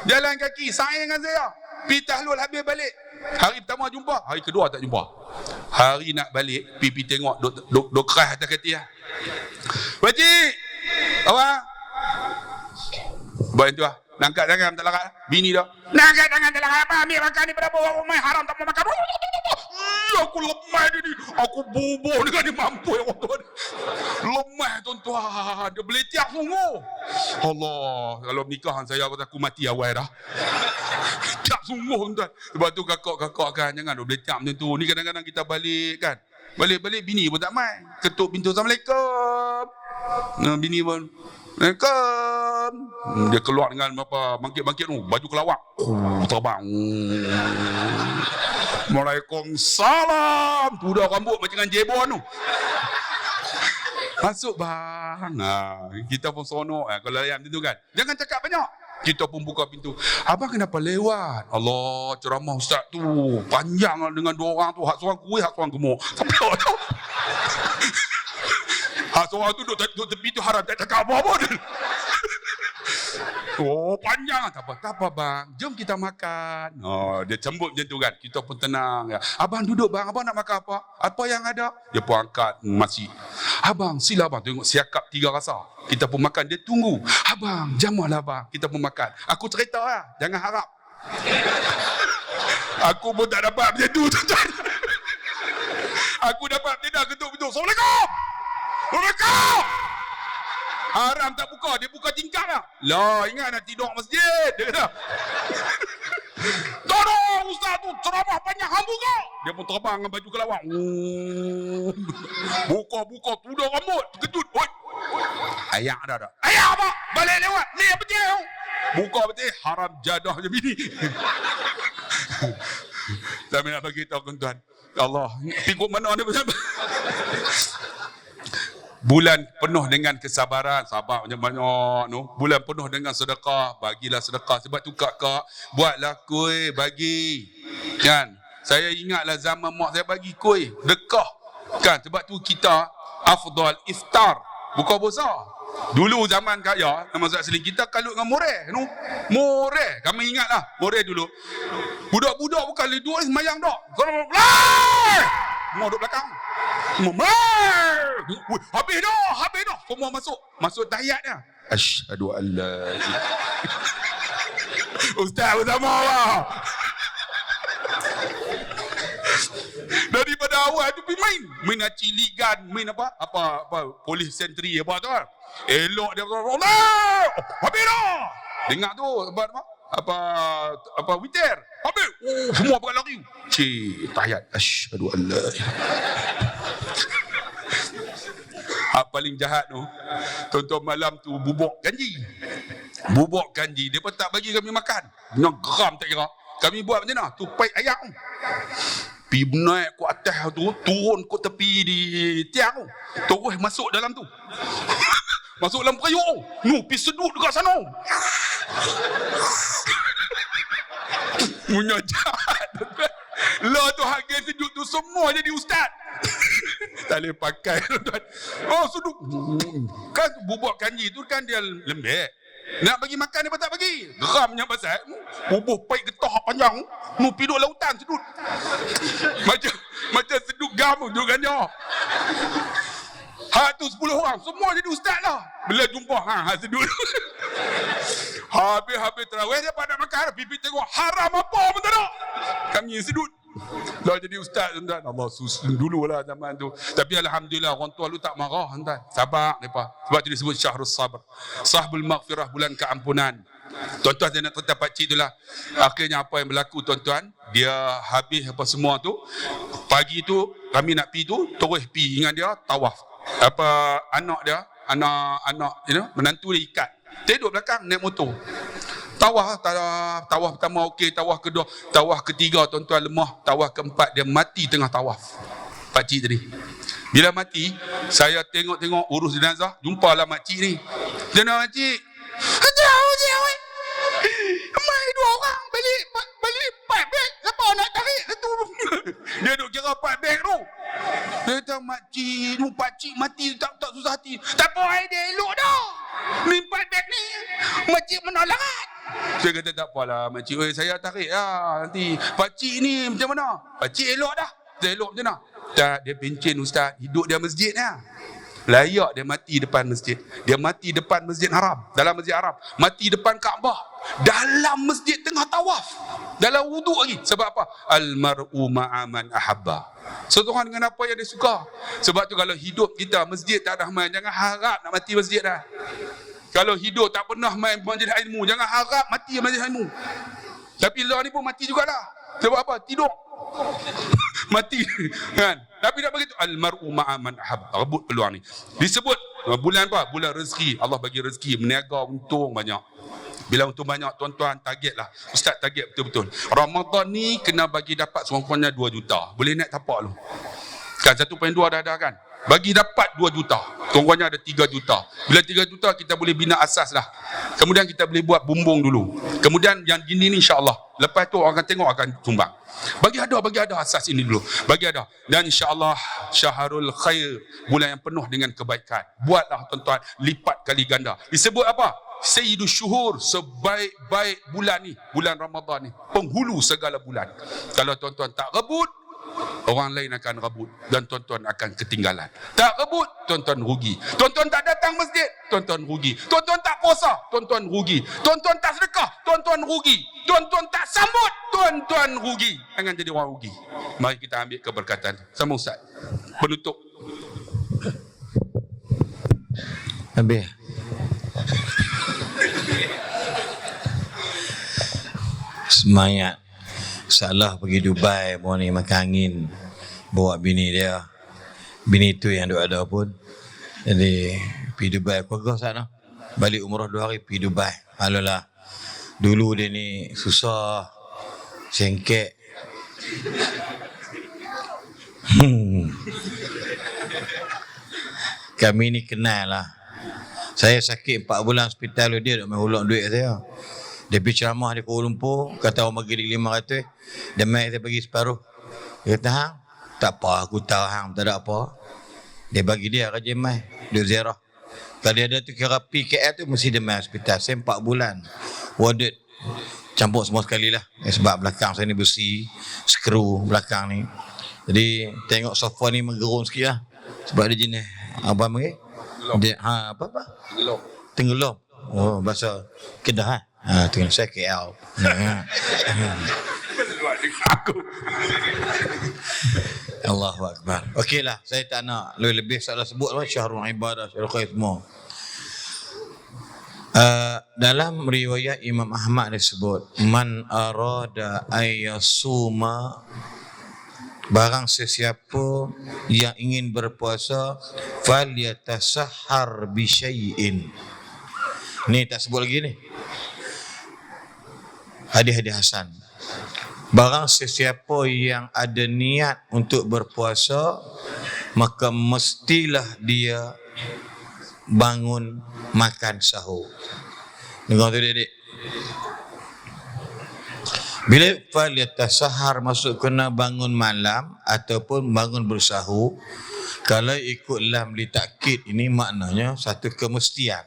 Jalan kaki, saing dengan saya. Pi tahlul habis balik. Hari pertama jumpa, hari kedua tak jumpa. Hari nak balik, pi tengok duk keras atas katil lah. Pakcik, awak buat itu lah. Nangkat tangan tak larat. Bini dah. Nangkat tangan tak larat. Apa ambil makan ni pada bawah rumah haram tak mau makan. Aku lemah dia ni. Aku bubuh dengan dia mampu ya tuan. Lemah tuan-tuan. Dia boleh tiap sungguh. Allah. Kalau nikahan saya aku mati awal dah. Tiap sungguh tuan. Sebab tu kakak kan jangan boleh tiap macam tu. Ni kadang-kadang kita balik kan. Balik bini pun tak main. Ketuk pintu Assalamualaikum. Bini pun Assalamualaikum. Dia keluar dengan apa bangkit-bangkit tu, baju kelawak. Terbang. Waalaikumsalam. Tudah rambut macam dengan jebon tu. Masuk bang. Kita pun seronok kalau ayam macam tu kan. Jangan cakap banyak. Kita pun buka pintu. Abang kenapa lewat? Allah, ceramah ustaz tu panjang dengan 2 orang tu. Hak seorang kuih, hak seorang gemuk. Sampai tu. Hak seorang tu duduk tepi tu haram tak cakap apa-apa dia. Oh, panjang. Tak apa bang. Jom kita makan. Oh, dia cembut macam tu kan. Kita pun tenang. Ya. Abang duduk bang. Abang nak makan apa? Apa yang ada? Dia pun angkat nasi. Abang, sila abang. Tengok siakap 3 rasa. Kita pun makan. Dia tunggu. Abang, jamuhlah bang. Kita pun makan. Aku cerita lah. Jangan harap. Aku pun tak dapat macam tu. Aku dapat tidak ketuk pintu. Assalamualaikum. Assalamualaikum. Haram tak buka, dia buka tingkap lah. Lah, ingat nak tidur masjid. Dia kata, tolong ustaz tu, ceramah banyak hang buka. Dia pun terbang dengan baju kelawak. Buka, tudar rambut, terkejut. Ayak ada. Ayak apa? Balik lewat. Ni apa dia? Buka betul, haram jadah je bini. Saya nak bagi tahu tuan-tuan. Allah, pikuk mana dia bersama. Bulan penuh dengan kesabaran, sabar banyak-banyak tu. Bulan penuh dengan sedekah, bagilah sedekah. Sebab tu kakak, buatlah kuih, bagi. Kan? Saya ingatlah zaman mak saya bagi kuih, dekah. Kan? Sebab tu kita afdal iftar, buka puasa. Dulu zaman kaya, Mazhab Seling, kita kalut dengan moreh tu. Moreh, kami ingatlah, moreh dulu. Budak-budak bukan duduk semayang tak. Semua duduk belakang. Habis dah. Semua masuk tahiyat dia. Asyhadu an la ilaha. Ustaz bersama lah. Daripada awal tu pergi main aciligan, main apa polis sentri apa tu kan. Elok dia Allah. Habis dah. Dengar tu sebab apa witir. Habis. Semua berlari. Tahiyat. Asyhadu an la ilaha. Hak paling jahat tu, tuan-tuan malam tu bubuk janji. Dia pun tak bagi kami makan. Yang geram tak kira. Kami buat macam mana? Tupai ayak tu. Pergi naik ke atas tu, turun ke tepi di tiang tu. Terus masuk dalam tu. Masuk dalam periuk tu. Pergi sedut dekat sana. Punya jahat. Lah tu harga sedut tu semua jadi ustaz. Tak boleh pakai tuan. Oh sudut. Kan bubuk kanji tu kan dia lembek. Nak bagi makan dia pun tak bagi. Geramnya pasal bubuh paik getah panjang. Nu piduk lautan sedut. Macam sedut gam tu kan dia. Hak tu 10 orang semua jadi ustaz lah. Bila jumpa sedut. Habis terawih dia pada makan. Pipi tengok haram apa pun tak ada. Kami sedut. Dah jadi ustaz tuan. Allah dululah zaman tu. Tapi alhamdulillah orang tua lu tak marah tuan. Sabar depa. Sebab tu disebut syahrus sabr. Sahbul maghfirah, bulan keampunan. Tuan-tuan saya nak cerita pak cik itulah. Akhirnya apa yang berlaku tuan-tuan? Dia habis apa semua tu. Pagi tu kami nak pi tu, terus pi dengan dia tawaf. Apa anak dia, anak menantu dia ikat. Dia duduk belakang naik motor. Tawaf pertama okey, tawaf kedua, tawaf ketiga tuan-tuan lemah, tawaf keempat dia mati tengah tawaf. Pak cik tadi. Bila mati, saya tengok urus jenazah, jumpalah mak cik ni. Dia nak mak cik. Mai dua orang balik 4 beg. Siapa nak tarik satu? Dia duk kira 4 beg tu. Dia kata makcik, pakcik mati tak susah hati. Tak apa, dia elok dah. Ni 4 beg ni. Makcik menolak. Saya kata tak apalah makcik. Saya tarik lah nanti. Pakcik ni macam mana? Pakcik elok dah. Dia elok macam mana? Tak, dia pencen ustaz. Hidup dia masjid ni. Layak dia mati depan masjid. Dia mati depan masjid haram. Dalam masjid haram. Mati depan Kaabah. Dalam masjid tengah tawaf. Dalam wuduk lagi. Sebab apa? Al-mar'u ma'aman ahabba. Seseorang dengan apa yang dia suka. Sebab tu kalau hidup kita masjid tak ada main, jangan harap nak mati masjid dah. Kalau hidup tak pernah main masjid ilmu, jangan harap mati masjid ilmu. Tapi Allah ni pun mati jugalah. Sebab apa? Tidur. Mati kan. Tapi tak begitu, al-mar'u ma'aman ahab. Rebut peluang ni. Disebut bulan apa? Bulan rezeki. Allah bagi rezeki, meniaga untung banyak. Bila untung banyak tuan-tuan target lah. Ustaz target betul-betul. Ramadan ni kena bagi dapat sekurang-kurangnya 2 juta. Boleh naik tapak lu. Kan 1.2 dah ada kan. Bagi dapat 2 juta. Kurang-kurangnya ada 3 juta. Bila 3 juta kita boleh bina asas dah. Kemudian kita boleh buat bumbung dulu. Kemudian yang gini ni insya-Allah. Lepas tu orang akan tengok akan sumbang. Bagi ada asas ini dulu. Bagi ada. Dan insya-Allah syahrul khair, bulan yang penuh dengan kebaikan. Buatlah tuan-tuan lipat kali ganda. Disebut apa? Sayyidus syuhur, sebaik-baik bulan ni, bulan Ramadan ni, penghulu segala bulan. Kalau tuan-tuan tak rebut, orang lain akan rebut dan tuan-tuan akan ketinggalan. Tak rebut, tuan-tuan rugi. Tuan-tuan tak datang masjid, tuan-tuan rugi. Tuan-tuan tak puasa, tuan-tuan rugi. Tuan-tuan tak sedekah, tuan-tuan rugi. Tuan-tuan tak sambut, tuan-tuan rugi. Jangan jadi orang rugi. Mari kita ambil keberkatan. Sama Ustaz. Penutup. Habis. Semangat. Salah pergi Dubai mau ni makan angin, bawa bini dia. Bini tu yang duk ada pun. Jadi pergi Dubai keluarga sana. Balik umrah 2 hari pergi Dubai. Alah. Dulu dia ni susah, sengkek. Kami ni kenal lah. Saya sakit 4 bulan hospital, dia duk main hulak duit saya. Dia pergi ceramah di Kuala Lumpur, kata orang bagi dia 500, dia mai saya bagi separuh. Dia kata, hang, tak apa, aku tahu hang, tak ada apa. Dia bagi dia kerja mai, dia ziarah. Kalau dia ada tu kira PKL tu, mesti dia mai hospital. Saya 4 bulan, warded, campur semua sekali lah. Sebab belakang saya ni besi, skru belakang ni. Jadi, tengok sofa ni menggerun sikit lah. Sebab dia jenis, apa panggil? Dia, apa? Tenggelam. Oh, bahasa Kedah lah. Tengok saya KL. Aku. Allahu Akbar. Okeylah, saya tak nak lebih-lebih salah sebut lah. Syahrul ibadah, syahrul khair semua. Dalam riwayat Imam Ahmad disebut, man arada ayyasuma, barang sesiapa yang ingin berpuasa, falyatasahhar bi syai'in. Ni tak sebut lagi ni. Hadis-hadis Hasan. Barang sesiapa yang ada niat untuk berpuasa, maka mestilah dia bangun makan sahur. Dengar tu, Dik. Bila falyatasahar masuk kena bangun malam ataupun bangun bersahur, kalau ikut lam li takkid ini maknanya satu kemestian.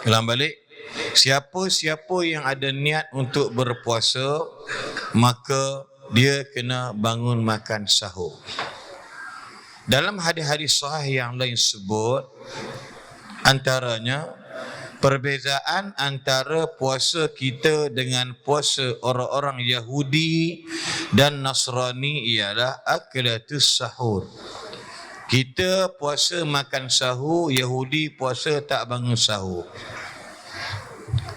Ulang balik, siapa-siapa yang ada niat untuk berpuasa, maka dia kena bangun makan sahur. Dalam hadis-hadis sahih yang lain sebut, antaranya perbezaan antara puasa kita dengan puasa orang-orang Yahudi dan Nasrani ialah aklatus sahur. Kita puasa makan sahur, Yahudi puasa tak bangun sahur.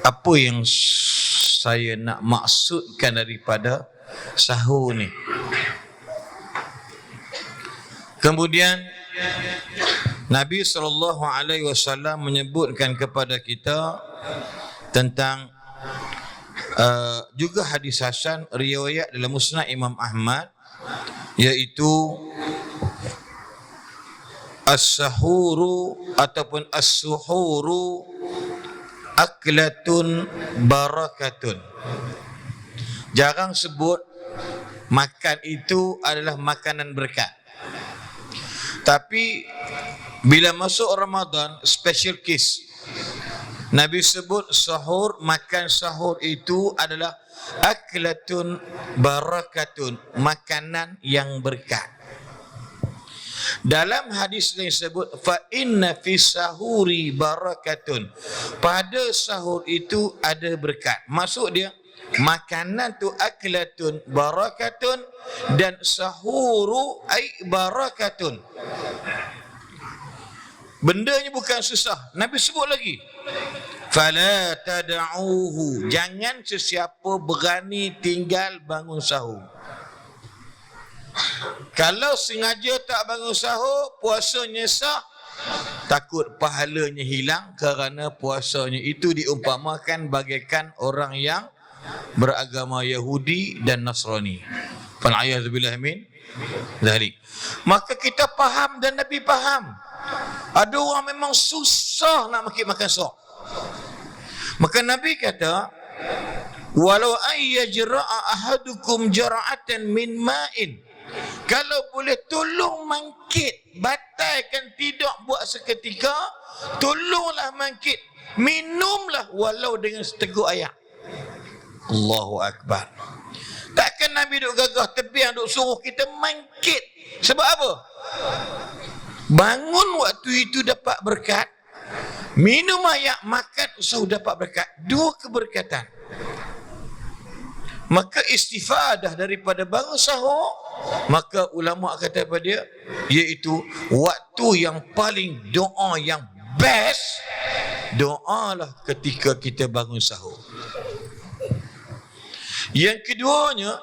Apa yang saya nak maksudkan daripada sahur ni? Kemudian Nabi SAW menyebutkan kepada kita tentang juga hadis hasan riwayat dalam Musnad Imam Ahmad, iaitu as-sahuru ataupun as-suhuru aklatun barakatun. Jarang sebut makan itu adalah makanan berkat. Tapi bila masuk Ramadan, special case, Nabi sebut sahur, makan sahur itu adalah aklatun barakatun, makanan yang berkat. Dalam hadis lain sebut fa inna fi sahuri barakatun, pada sahur itu ada berkat. Maksud dia makanan tu aklatun barakatun dan sahuru ai barakatun. Bendanya bukan susah. Nabi sebut lagi, fala tad'uhu, jangan sesiapa berani tinggal bangun sahur. Kalau sengaja tak bangun sahur, puasanya sah, takut pahalanya hilang kerana puasanya itu diumpamakan bagaikan orang yang beragama Yahudi dan Nasrani. Fal'ayyadzubillah min dzalik. Maka kita faham dan Nabi faham. Ada orang memang susah nak makan sahur. Maka Nabi kata, walau ayyajra'a ahadukum jara'atan min ma'in, kalau boleh tolong mangkit, batalkan tidak buat seketika, tolonglah mangkit, minumlah walau dengan seteguk air. Allahu Akbar. Takkan Nabi duk gagah tebiang duk suruh kita mangkit. Sebab apa? Bangun waktu itu dapat berkat, minum air, makan sahur dapat berkat. Dua keberkatan. Maka istifadah daripada bangun sahur, maka ulama kata kepada dia, iaitu waktu yang paling doa yang best, doalah ketika kita bangun sahur. Yang keduanya,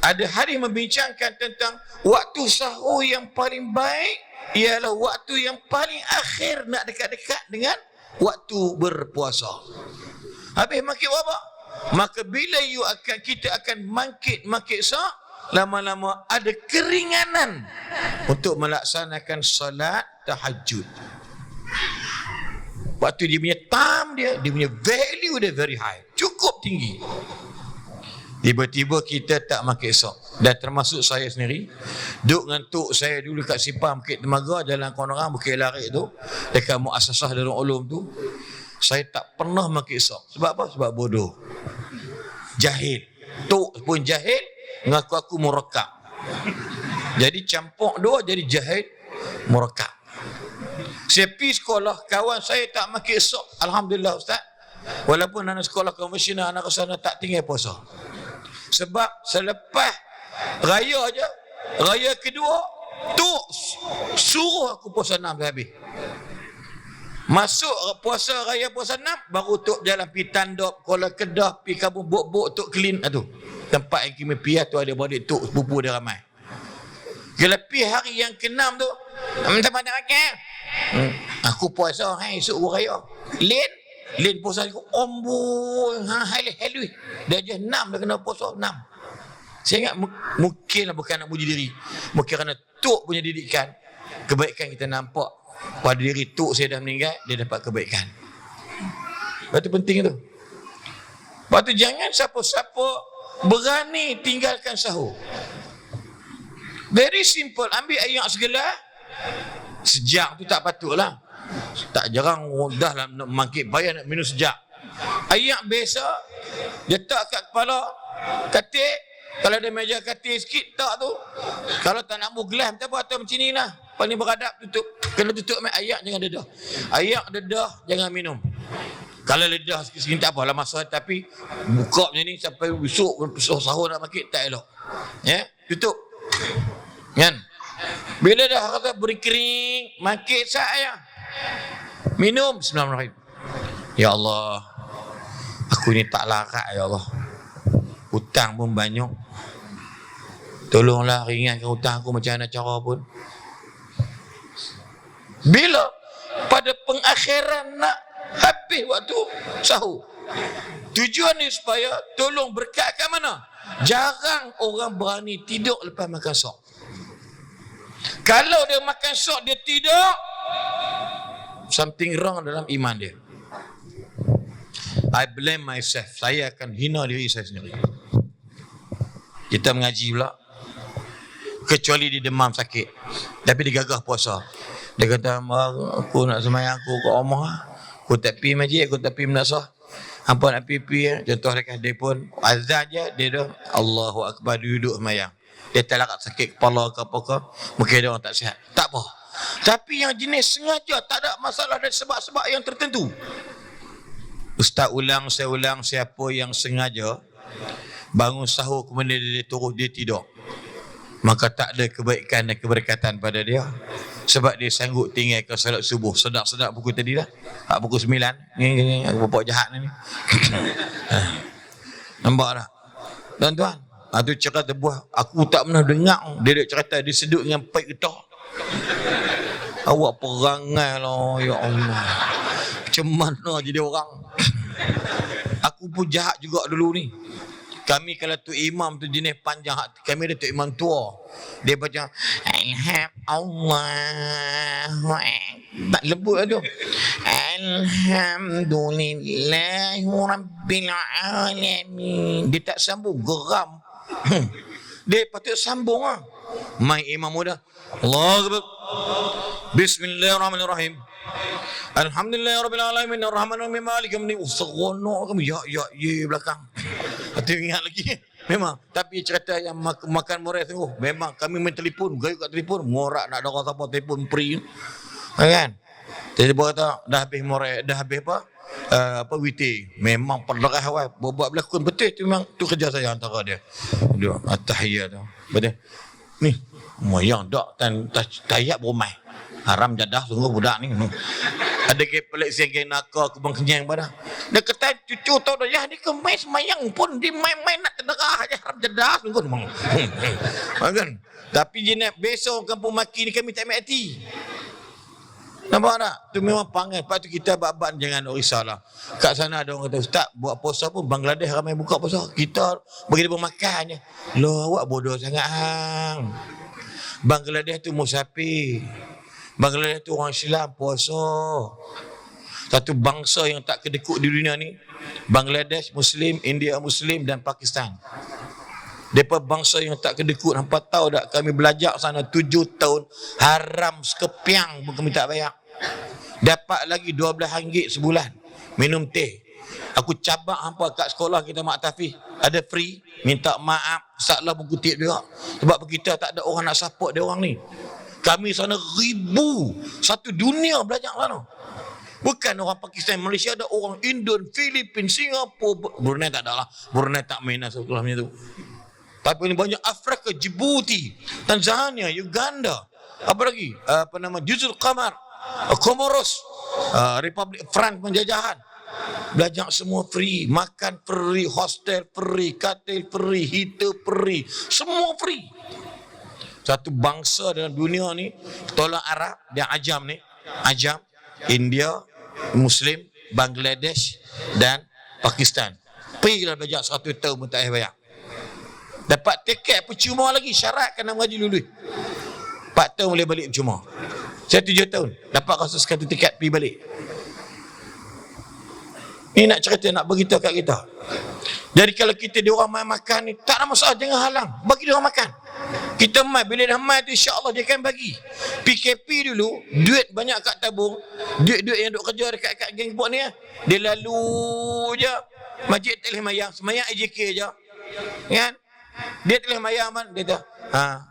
ada hadis membincangkan tentang waktu sahur yang paling baik ialah waktu yang paling akhir, nak dekat-dekat dengan waktu berpuasa. Habis makin wabak, maka bila kita akan mangkit sah, lama-lama ada keringanan untuk melaksanakan salat tahajud. Waktu dia punya time dia punya value dia very high, cukup tinggi. Tiba-tiba kita tak makan esok. Dan termasuk saya sendiri, duduk dengan tok saya dulu kat Simpang Bukit Temaga, Jalan Konorang, Bukit Larik tu, dekat Muassasah Darul Ulum tu, saya tak pernah makan esok. Sebab apa? Sebab bodoh, jahil. Tok pun jahil, mengaku aku murakab. Jadi campur dua, jadi jahil murakab. Saya pergi sekolah, kawan saya tak makan esok. Alhamdulillah Ustaz, walaupun anak sekolah konvensional, anak kesana tak tinggal puasa. Sebab selepas raya aja, raya kedua, tok suruh aku puasa 6 habis. Masuk puasa raya puasa 6, baru tok jalan pergi Tandop, Kuala Kedah, pergi Kampung Bok-Bok, tok clean tu. Tempat yang kami pergi tu ada balik tok sepupu dia ramai. Bila pergi hari yang ke-6 tu, minta mana makan? Aku puasa, esok raya. Lain puasa aku, omboi, halus. Dah je 6 dah kena puasa 6. Saya ingat mungkinlah bukan nak puji diri. Mungkin kerana tok punya didikan, kebaikan kita nampak pada diri tok saya dah meninggal, dia dapat kebaikan. Itu penting tu. Lepas tu jangan siapa-siapa berani tinggalkan sahur. Very simple. Ambil air segelas. Sejak tu tak patutlah. Tak jarang dah lah nak mangkit bayar nak minum sejak. Air biasa letak kat kepala katil. Kalau ada meja katil sikit tak tu. Kalau tak nak buh gelas tak apa, atau macam ni lah. Paling beradab tutup. Kena tutup air, jangan dedah. Air dedah jangan minum. Kalau ledah sikit-sikit tak apalah masalah, tapi buka macam ni sampai besok sahur nak makin tak elok. Ya, tutup. Kan? Bila dah kata berkering, makin saya minum. Bismillahirrahmanirrahim. Ya Allah, aku ni tak larat ya Allah. Hutang pun banyak. Tolonglah ringankan hutang aku macam mana cara pun. Bila pada pengakhiran nak habis waktu sahur, tujuan ni supaya tolong berkat kat mana? Jarang orang berani tidur lepas makan sok. Kalau dia makan sok dia tidur, something wrong dalam iman dia. I blame myself. Saya akan hina diri saya sendiri. Kita mengaji pula, kecuali dia demam sakit, tapi dia gagah puasa. Dia kata, aku nak semayang aku kat rumah, aku tak pergi masjid, aku tak pergi menasah. Hampa nak pergi, contoh dekat dia pun azan je, dia dah Allahu Akbar, duduk semayang. Dia tak larat sakit kepala ke apa ke, mungkin dia orang tak sihat. Tak apa. Tapi yang jenis sengaja, tak ada masalah dari sebab-sebab yang tertentu. Ustaz ulang, siapa yang sengaja bangun sahur kemudian dia turun, dia tidur, maka tak ada kebaikan dan keberkatan pada dia. Sebab dia sanggup tinggalkan salat subuh. Sedap-sedap pukul tadi dah. Pukul 9. Ni bapak jahat ni. Nampak tak? Tuan-tuan, tu cerita buah. Aku tak pernah dengar dia cerita dia sedut dengan paik getah. Awak perangai lah, ya Allah. Macam mana jadi orang? Aku pun jahat juga dulu ni. Kami kalau tu imam tu jenis panjang hati. Kami ada tu imam tua. Dia baca Allah. Tak lembut lah tu. Alhamdulillahi Rabbil Alamin. Dia tak sambung. Geram. Dia patut sambung lah. Mai imam muda. Allah Akbar. Bismillahirrahmanirrahim. Alhamdulillahirabbil alamin arrahmanirrahim maliki yaumiddin. Seronok kamu ya belakang. Hati ingat lagi. Memang, tapi cerita yang makan murah tu, memang kami main telefon, gayut kat telefon, ngorak nak darah siapa telefon free. Kan? Jadi dia kata dah habis murah, dah habis apa witir. Memang perderah awal, buat berlakon betul tu, memang tu kerja saya antara dia. Dia at-tahiyat tu. Betul. Ni, moyang dak tan tahiyat berumai. Haram jadah sungguh budak ni. Ada ke pelik siang ke nakal kubang kenyang pada. Dia kata cucu tahu dah, ya dia ke main semayang pun dia main-main nak terderah aja, haram jadah sungguh memang. Kan? Tapi jenis besok kampung maki ni kami tak ambil hati. Nampak tak? Tu memang panggil. Lepas tu kita bab-bab jangan risaulah. Kat sana ada orang kata, Ustaz buat puasa pun Bangladesh ramai buka puasa. Kita bagi dia bermakan je. Loh, awak bodoh sangat hang. Bangladesh tu musafir. Bangladesh tu orang Islam puasa. Satu bangsa yang tak kedekut di dunia ni. Bangladesh Muslim, India Muslim dan Pakistan. Mereka bangsa yang tak kedekut. Hampa tahu tak kami belajar sana 7 tahun. Haram sekepiang pun kami tak bayar. Dapat lagi RM12 sebulan. Minum teh. Aku cabak hampa kat sekolah kita Mak Tafiz. Ada free. Minta maaf. Salah pun kutip dia. Sebab kita tak ada orang nak support dia orang ni. Kami sana ribu. Satu dunia belajar sana. Bukan orang Pakistan, Malaysia ada orang Indon, Filipin, Singapura. Brunei tak ada lah. Brunei tak main lah sekolah macam tu. Tapi ini banyak Afrika, Djibouti, Tanzania, Uganda. Apa lagi? Apa nama? Juzul Qamar, Comoros, Republik France penjajahan. Belajar semua free. Makan free, hostel free, katil free, heater free. Semua free. Satu bangsa dalam dunia ni, tolong Arab, dia Ajam ni. Ajam, India, Muslim, Bangladesh dan Pakistan. Pergilah belajar 1 tahun pun tak payah bayar. Dapat tiket percuma lagi, syarat kena mengaji dulu. 4 tahun boleh balik percuma. Saya 7 tahun dapat rasa 1 tiket pergi balik. Ni nak cerita, nak beritahu kat kita. Jadi kalau kita dia orang mai makan ni, tak ada masalah, jangan halang. Bagi dia orang makan. Kita mai, bila dah mai tu insya-Allah dia akan bagi. PKP dulu, duit banyak kat tabung, duit-duit yang duk kerja dekat geng buat ni, dia lalu je masjid tak boleh mayang, semayang AJK je. Kan? Dia tak boleh mayang man, dia kata,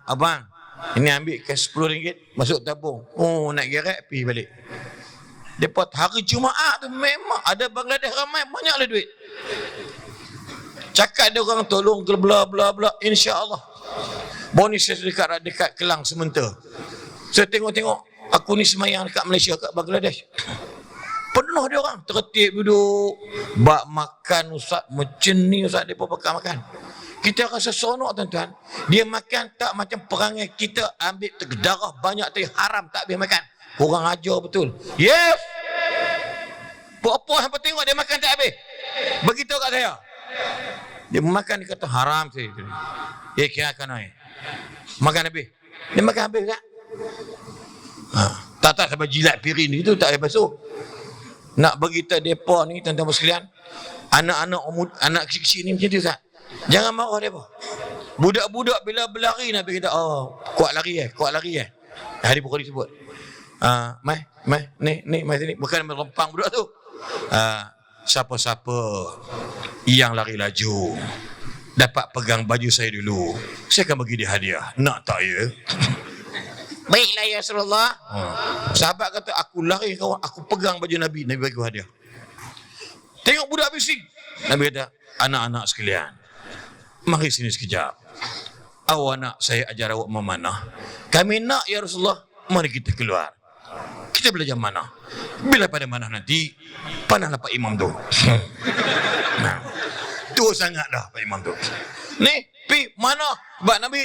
abang, ini ambil cash RM10 masuk tabung. Oh, nak geret pi balik. Depa hari Jumaat tu memang ada Bangladesh ramai, banyaklah duit. Cakap dia orang tolong bla bla bla, insya-Allah. Boni saya dekat Kelang sementara. Saya tengok aku ni semayang dekat Malaysia, kat Bangladesh. Penuh dia orang, tertib duduk. Bak makan ustaz, macam ni ustaz depa pakai makan. Kita rasa seronok tuan-tuan. Dia makan tak macam perangai kita ambil darah banyak tapi haram tak habis makan. Kurang ajar betul. Yes. Apa yang tengok dia makan tak habis. Beritahu kat saya. Dia makan dia kata haram saya. Kira akan naik. Makan habis. Dia makan habis tak? Tak sampai jilat piring itu tak habis basuh. Nak beritahu depa ni tuan-tuan sekalian, anak kecil-kecil ni macam tu Ustaz. Jangan marah depa. Budak-budak bila berlari Nabi kata, kuat lari. Hari pukul disebut. Mai sini. Bukan merempang budak tu. Siapa-siapa yang lari laju dapat pegang baju saya dulu, saya akan bagi dia hadiah. Nak tak ya? Baiklah ya Rasulullah. Sahabat kata, aku lari kawan, aku pegang baju Nabi bagi hadiah. Tengok budak bising. Nabi kata, anak-anak sekalian, mari sini sekejap. Awak nak saya ajar awak memanah? Kami nak ya Rasulullah. Mari kita keluar. Kita belajar manah. Bila pada manah nanti, panahlah Pak Imam tu. Tu sangat dah Pak Imam tu. Ni, pi manah. Sebab Nabi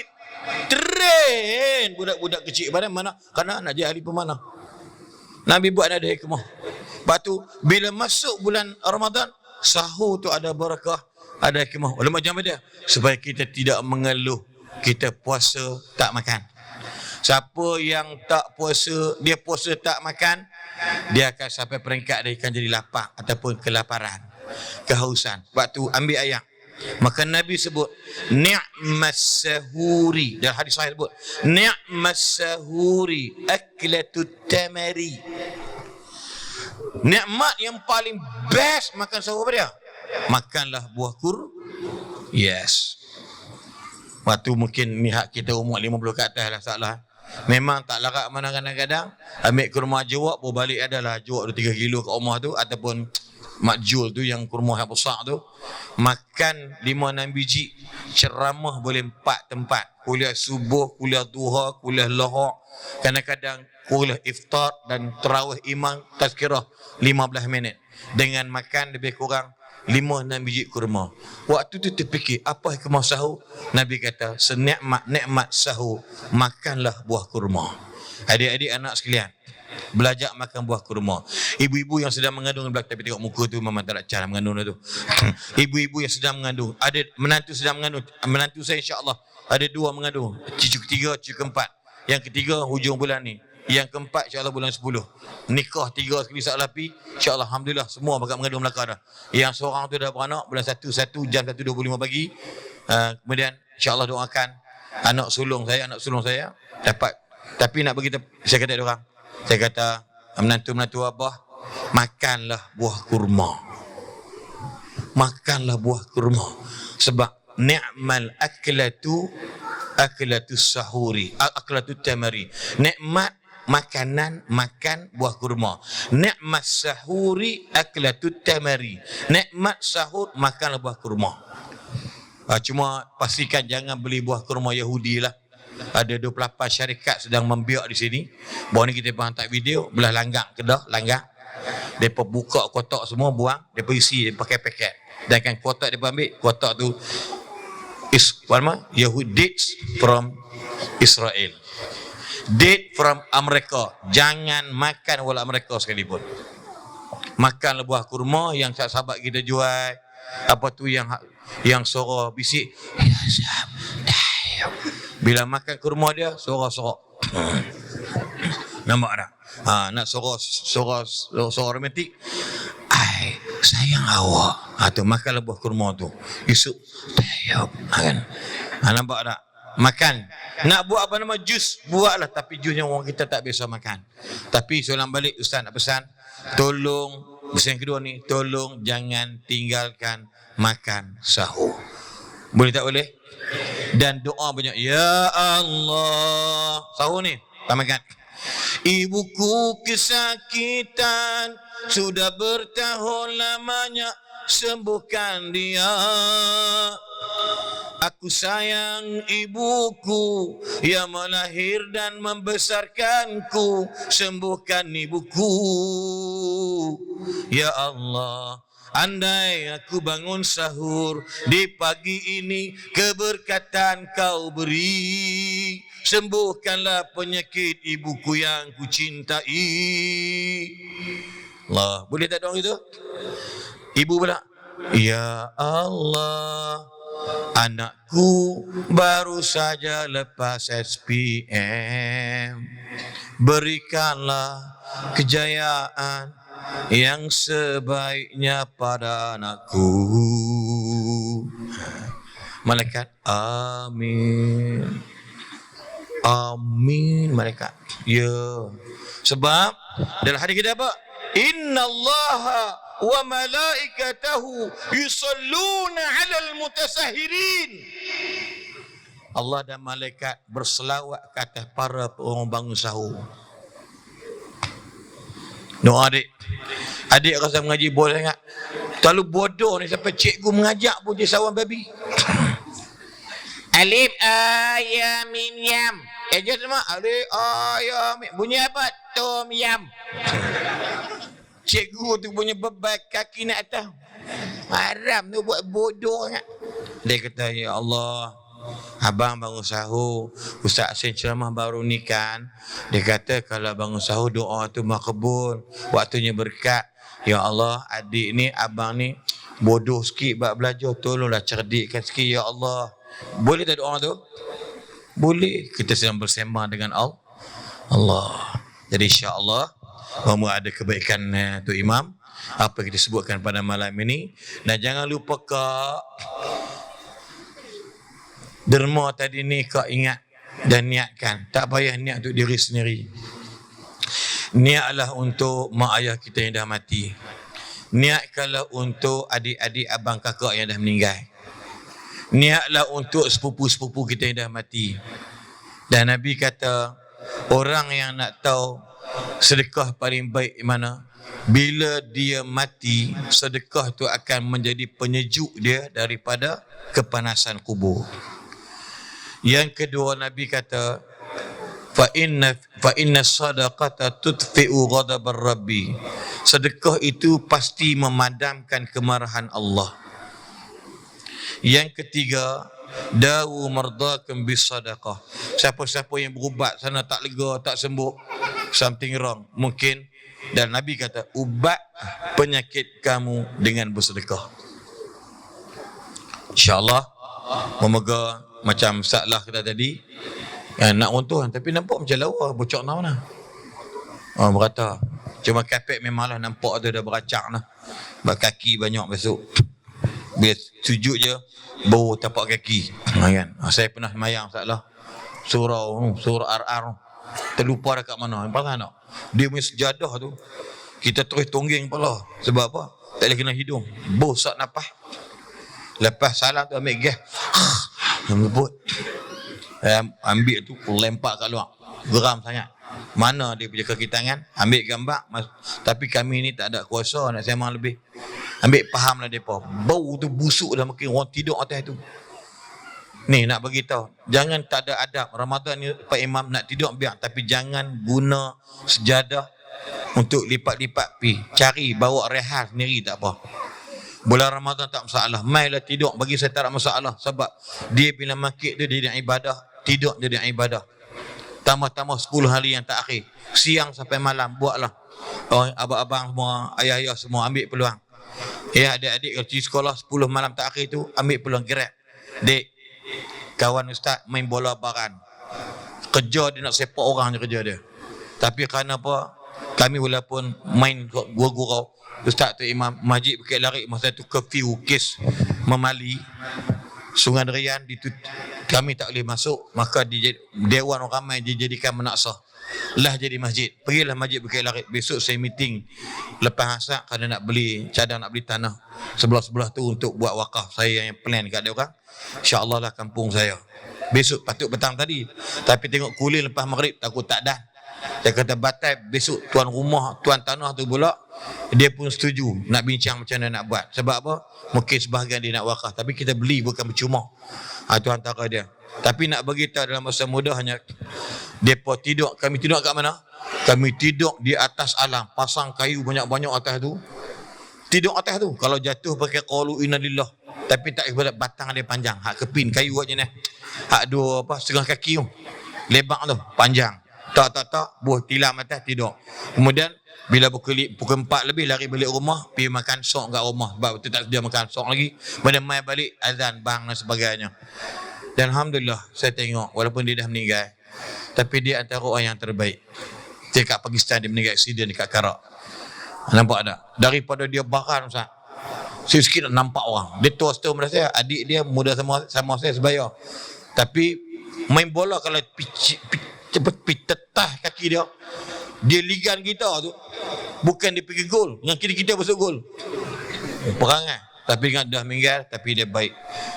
train budak-budak kecil pada mana, kerana nak jadi ahli pemanah. Nabi buat ada hikmah. Lepas tu bila masuk bulan Ramadan, sahur tu ada barakah, ada hikmah. Ulama jam dia supaya kita tidak mengeluh kita puasa tak makan. Siapa yang tak puasa, dia puasa tak makan, dia akan sampai peringkat dia akan jadi lapar ataupun kelaparan, kehausan. Sebab tu ambil ayat. Maka Nabi sebut ni'mas sahuri, dalam hadis sahih sebut ni'mas sahuri aklatut tamari. Nikmat yang paling best makan sahur apa dia? Makanlah buah kur. Yes. Waktu mungkin ni hak kita umur 50 ke atas lah salah. Memang tak larat mana kadang-kadang ambil kurma jawab balik adalah jawab 3 kilo kat rumah tu, ataupun makjul tu yang kurma yang besar tu, makan 5-6 biji, ceramah boleh 4 tempat, kuliah subuh, kuliah duha, kuliah lahar, kadang-kadang kuliah iftar dan tarawih imam tazkirah 15 minit dengan makan lebih kurang 5-6 biji kurma. Waktu tu terfikir apa hikmah sahur? Nabi kata senikmat-nikmat sahur makanlah buah kurma. Adik-adik anak sekalian, belajar makan buah kurma. Ibu-ibu yang sedang mengandung, tapi tengok muka tu memang tak nak cara mengandung tu. Ibu-ibu yang sedang mengandung, ada menantu sedang mengandung. Menantu saya insya-Allah ada 2 mengandung, cucu ketiga, cucu keempat. Yang ketiga hujung bulan ni. Yang keempat insya-Allah bulan 10. Nikah 3 sekali sak lapi, insya-Allah alhamdulillah semua bakat mengandung Melaka dah. Yang seorang tu dah beranak bulan 1 jam 1.25 pagi. Kemudian insya-Allah doakan anak sulung saya dapat. Tapi nak bagi saya kata dia orang. Saya kata menantu-menantu abah, makanlah buah kurma. Makanlah buah kurma. Sebab ni'mal aklatu sahuri, aklatu tamari. Nikmat makanan makan buah kurma. Nikmat sahuri aklatu tamari. Nikmat sahur makanlah buah kurma. Cuma pastikan jangan beli buah kurma Yahudi lah. Ada 28 syarikat sedang membiak di sini. Baru ni kita hantar video belah Langgar Kedah, Langgar. Depa buka kotak semua buang, depa isi pakai paket. Dan kan kotak depa ambil, kotak tu Yahudi dates from Israel. Date from Amerika. Jangan makan wala Amerika sekalipun. Makanlah buah kurma yang sahabat kita jual. Apa tu yang suara bisik. Bila makan kurma dia suara nampak tak? Nak suara romantik. Hai, sayang awak. Tu makanlah buah kurma tu. Esok tayub kan. Nampak tak? Makan. Nak buat apa nama jus, buatlah, tapi jus yang orang kita tak biasa makan. Tapi soalan balik ustaz nak pesan, tolong pesan kedua ni, tolong jangan tinggalkan makan sahur. Boleh tak boleh? Dan doa banyak, ya Allah. Sahur ni tak makan. Ibuku kesakitan, sudah bertahun lamanya, sembuhkan dia. Aku sayang ibuku yang melahir dan membesarkanku, sembuhkan ibuku. Ya Allah, andai aku bangun sahur di pagi ini, keberkatan kau beri, sembuhkanlah penyakit ibuku yang ku cintai. Allah, boleh tak doa itu? Ibu pula, ya Allah, anakku baru saja lepas SPM, berikanlah kejayaan yang sebaiknya pada anakku. Malaikat, amin. Amin malaikat. Ya. Sebab dalam hadis kita apa? Innallaha wa malaikatahu yusalluna 'alal mutasahhirin. Allah dan malaikat berselawat ke atas para orang bangun sahur. Doa adik. Adik rasa mengaji boleh sangat. Terlalu bodoh ni sampai cikgu mengajak pun dia sawan babi. Alif ya mim yam. Eja semua alif ya mim. Bunyi apa? Tom yam. Cikgu tu punya beban kaki nak atas. Haram tu buat bodoh sangat. Dia kata, ya Allah, abang bangun sahur, Ustaz Asin ceramah baru ni kan. Dia kata kalau bangun sahur doa tu makbul, waktunya berkat. Ya Allah, adik ni, abang ni bodoh sikit buat belajar, tolonglah cerdikkan sikit ya Allah. Boleh tak doa tu? Boleh. Kita sedang bersama dengan Allah. Jadi insya-Allah Moga ada kebaikan tu Imam apa kita sebutkan pada malam ini. Dan jangan lupa kak, derma tadi ni kak ingat dan niatkan. Tak payah niat untuk diri sendiri. Niatlah untuk mak ayah kita yang dah mati. Niatkanlah untuk adik-adik abang kakak yang dah meninggal. Niatlah untuk sepupu-sepupu kita yang dah mati. Dan Nabi kata, orang yang nak tahu sedekah paling baik mana, bila dia mati, sedekah tu akan menjadi penyejuk dia daripada kepanasan kubur. Yang kedua, Nabi kata, fa inna sadaqata tudfi'u ghadabar rabbi. Sedekah itu pasti memadamkan kemarahan Allah. Yang ketiga, dawu mardakum bisadaqah. Siapa-siapa yang berubat sana tak lega, tak sembuh, something wrong mungkin. Dan Nabi kata, ubat penyakit kamu dengan bersedekah. InsyaAllah, memoga macam salah kita tadi, nak runtuh tapi nampak macam lawa, bocok nak mana. Berkata, cuma kapek memanglah nampak tu dah beracak lah. Kaki banyak besok. Bila sujud je, bau tapak kaki. Kan? Saya pernah semayang salah. Surah Ar-Ar. Terlupa dah kat mana. Pasal tak? Dia punya sejadah tu, kita terus tonggeng kepala. Sebab apa? Tak boleh kena hidung. Bau sak nafas. Lepas salam tu ambil gas. Lembut. Ambil tu, lempar kat luar. Geram sangat. Mana dia punya kaki tangan, ambil gambar. Tapi kami ni tak ada kuasa nak sembang lebih. Ambil fahamlah mereka. Bau tu busuk dah, makin orang tidur atas tu. Ni nak bagi tahu, jangan tak ada adab. Ramadan ni Pak Imam nak tidur biar, tapi jangan guna sejadah untuk lipat-lipat pi. Cari bawa rehat sendiri tak apa. Bulan Ramadan tak masalah. Mailah tidur, bagi saya tak ada masalah. Sebab dia bila makik tu dia ibadah, tidur dia ibadah. Tambah-tambah 10 hari yang tak akhir. Siang sampai malam buatlah. Abang-abang semua, ayah-ayah semua ambil peluang. Ya, adik-adik kalau pergi sekolah 10 malam tak akhir tu, ambil peluang grab. Dek, kawan ustaz main bola baran. Kerja dia nak sepak orang je kerja dia. Tapi kerana apa? Kami walaupun main gurau-gurau, Ustaz tu imam masjid Bukit Larik masa tu curfew kes memali Sungai Derian kami tak boleh masuk, maka dewan orang ramai dijadikan menaksah lah jadi masjid. Pergilah masjid Bukit Larik. Besok saya meeting lepas asar kerana nak beli cadang, nak beli tanah sebelah-sebelah tu untuk buat wakaf. Saya yang plan kat dia orang, insya-Allah lah kampung saya. Besok patut petang tadi, tapi tengok kulir lepas maghrib takut tak dah. Saya kata batal besok tuan rumah, tuan tanah tu pula dia pun setuju nak bincang macam mana nak buat. Sebab apa? Mungkin sebahagian dia nak wakaf, tapi kita beli bukan percuma. Itu antara dia. Tapi nak bagi tahu dalam masa muda hanya depa tidur, kami tidur kat mana? Kami tidur di atas alam, pasang kayu banyak-banyak atas tu. Tidur atas tu. Kalau jatuh pakai qaulu innalillah. Tapi tak ibarat batang dia panjang. Hak kepin kayu aja ni. Hak dua setengah kaki tu. Lebar tu, panjang. Tak, buah tilam atas tidur. Kemudian bila pukul 4 lebih lari balik rumah, pergi makan sok kat rumah. Sebab tu tak sedia makan sok lagi. Kemudian mai balik azan, bang dan sebagainya. Dan alhamdulillah saya tengok walaupun dia dah meninggal, tapi dia antara orang yang terbaik. Dia kat Pakistan, dia meninggal aksiden dekat Karak. Nampak tak? Daripada dia bahan Ustaz, sikit nampak orang. Dia tua setahun pada saya, adik dia muda sama saya sebaya. Tapi main bola kalau tetah kaki dia, dia ligan kita tu, bukan dia pergi gol, dengan kita masuk gol. Perangai. Tapi ingat dah meninggal, tapi dia baik.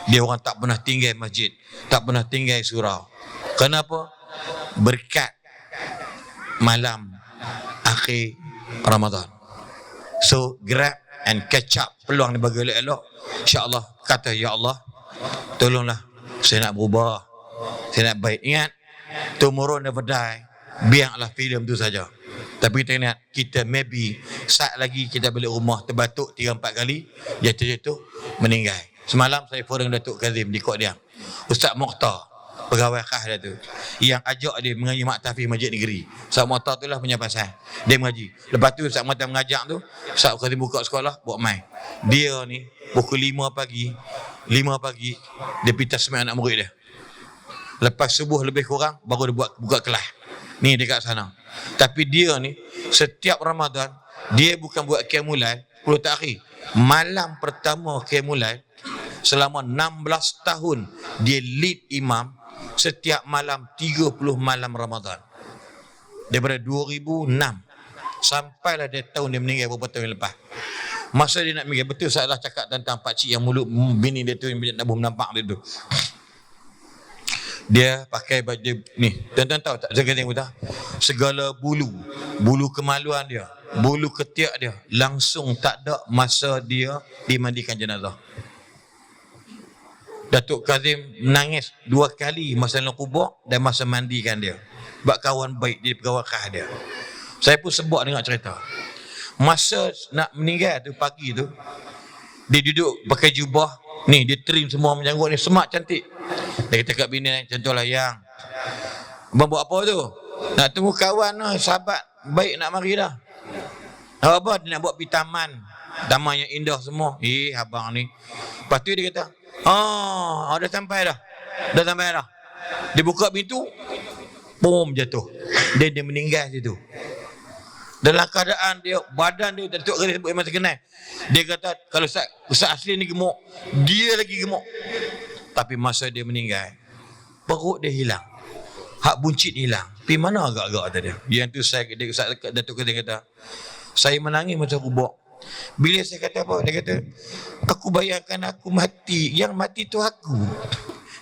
Dia orang tak pernah tinggal masjid, tak pernah tinggal surau. Kenapa? Berkat malam akhir Ramadan. So grab and catch up peluang dibagi oleh elok. InsyaAllah kata ya Allah, tolonglah saya nak berubah, saya nak baik. Ingat, tomorrow never die. Biarlah filem tu saja. Tapi kita ingat, kita maybe saat lagi kita balik rumah terbatuk 3-4 kali, jatuh-jatuh meninggal. Semalam saya forum Datuk Kazim di Kuat Diam. Ustaz Mokhtar, pegawai khas dia tu, yang ajak dia mengaji mak tahfiz masjid negeri. Ustaz Mokhtar tu lah punya pasal. Dia mengaji. Lepas tu Ustaz Mokhtar mengajak tu, Ustaz Kazim buka sekolah, buat mai. Dia ni pukul 5 pagi dia pergi tasmih anak murid dia. Lepas subuh lebih kurang baru dia buka kelas. Ni dekat sana. Tapi dia ni setiap Ramadan dia bukan buat Qiyamul 10 takhir. Malam pertama Qiyamul selama 16 tahun dia lead imam setiap malam 30 malam Ramadan. Daripada 2006 sampailah dia tahun dia meninggal beberapa tahun lepas. Masa dia nak meninggal, betul saya cakap tentang pak cik yang mulut bini dia tu yang nak nampak dia tu. Dia pakai baju ni. Tuan-tuan tahu tak? Saya kata tak? Segala bulu kemaluan dia, bulu ketiak dia langsung tak ada masa dia dimandikan jenazah. Datuk Kazim menangis 2 kali masa dalam kubur dan masa mandikan dia. Sebab kawan baik dia, pegawai khas dia. Saya pun sebut dengar cerita. Masa nak meninggal tu pagi tu, dia duduk pakai jubah ni, dia trim semua menjanggut ni, semak cantik. Dia kata kat bini ni, contohlah yang abang buat apa tu? Nak tunggu kawan lah, sahabat baik nak mari dah. Apa dia nak buat pergi taman yang indah semua. Abang ni. Lepas tu dia kata, dah sampai dah. Dia buka pintu, boom, jatuh. Dia meninggal situ. Dalam keadaan dia, badan dia, Datuk Khairi sebut masa kenal. Dia kata, kalau Ustaz asli ni gemuk, dia lagi gemuk. Tapi masa dia meninggal, perut dia hilang. Hak buncit hilang. Pergi mana agak-agak kata dia. Yang tu Ustaz Datuk Khairi kata, saya menangis masa kubur. Bila saya kata apa? Dia kata, aku bayangkan aku mati. Yang mati tu aku.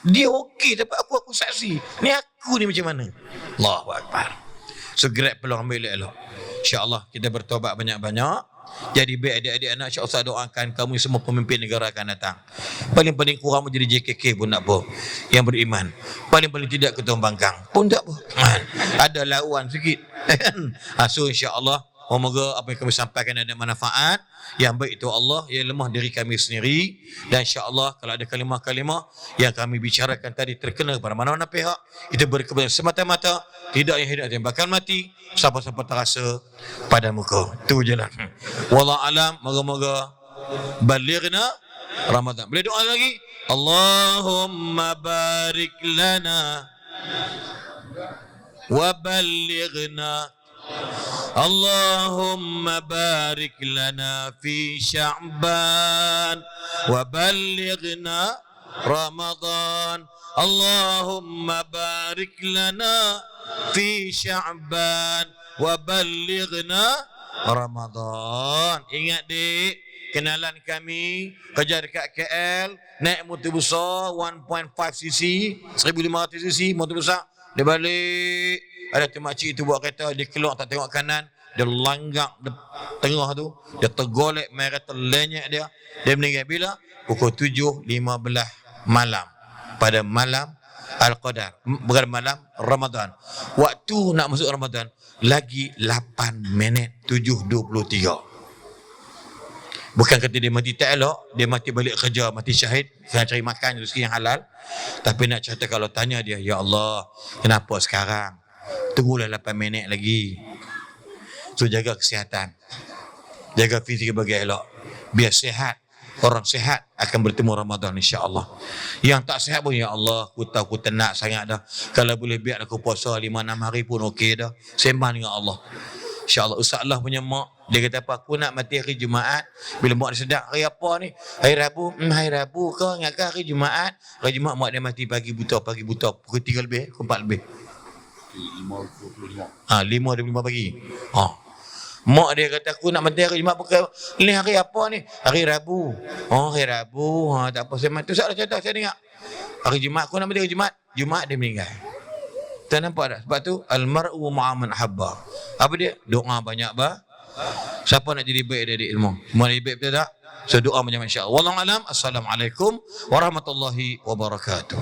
Dia okey, tapi aku saksi. Ni aku ni macam mana? Allahu Akbar. So grab peluang ambil elok. InsyaAllah kita bertobat banyak-banyak. Jadi baik adik-adik anak, insya-Allah saya doakan kamu semua pemimpin negara akan datang. Paling-paling kurang menjadi JKK pun tak apa, yang beriman. Paling-paling tidak ketua bangkang pun tak apa. Ada lawan sikit. So insya-Allah semoga apa yang kami sampaikan ada manfaat. Yang baik itu Allah, yang lemah diri kami sendiri. Dan insya-Allah kalau ada kalimah-kalimah yang kami bicarakan tadi terkena kepada mana-mana pihak, itu berkebenaran semata-mata, tidak yang hidup yang bakal mati, siapa-siapa terasa pada muka. Itu je lah. Wallahu alam, moga-moga balighna Ramadan. Boleh doa lagi? Allahumma barik lana wa balighna Allahumma barik lana fi Sya'ban wa ballighna Ramadan. Allahumma barik lana fi Sya'ban wa ballighna Ramadan. Ingat dik, kenalan kami kerja dekat KL, naik motor besar 1.5 cc, 1500 cc motor besar. Dia balik, ada tu makcik tu buat kereta, dia keluar tak tengok kanan, dia langgak tengah tu, dia tergolek merah terlenyek dia meninggal bila? Pukul 7.15 malam, pada malam Al-Qadar, bukan malam Ramadan. Waktu nak masuk Ramadan lagi 8 minit 7.23. Bukan kata dia mati tak elok, dia mati balik kerja, mati syahid, kena cari makan rezeki yang halal. Tapi nak cerita, kalau tanya dia, ya Allah, kenapa sekarang? Tunggulah 8 minit lagi. So jaga kesihatan, jaga fisik bagi elok, biar sihat. Orang sihat akan bertemu Ramadan insya-Allah. Yang tak sihat pun, ya Allah, aku tahu aku tenat sangat dah. Kalau boleh biar aku puasa 5-6 hari pun okey dah. Sembang dengan Allah. InsyaAllah. Ustaz Allah punya mak, dia kata apa? Aku nak mati hari Jumaat. Bila mak dia sedap, hari apa ni? Hari Rabu. Hari Rabu ke? Ingatkan hari Jumaat? Hari Jumaat mak dia mati pagi buta. Pukul 3 lebih, pukul 4 lebih. 5.25 pagi. Mak dia kata aku nak mati hari Jumaat. Ini hari apa ni? Hari Rabu. Hari Rabu. Tak apa, saya mati. Ustaz lah contoh, saya dengar. Hari Jumaat, aku nak mati hari Jumaat. Jumaat dia meninggal. Tak nampak tak? Sebab tu almar'u ma'aman habba. Apa dia? Doa banyak bah. Siapa nak jadi baik dari ilmu? Mau jadi baik betul tak? So doa banyak insya-Allah. Wallahu alam. Assalamualaikum warahmatullahi wabarakatuh.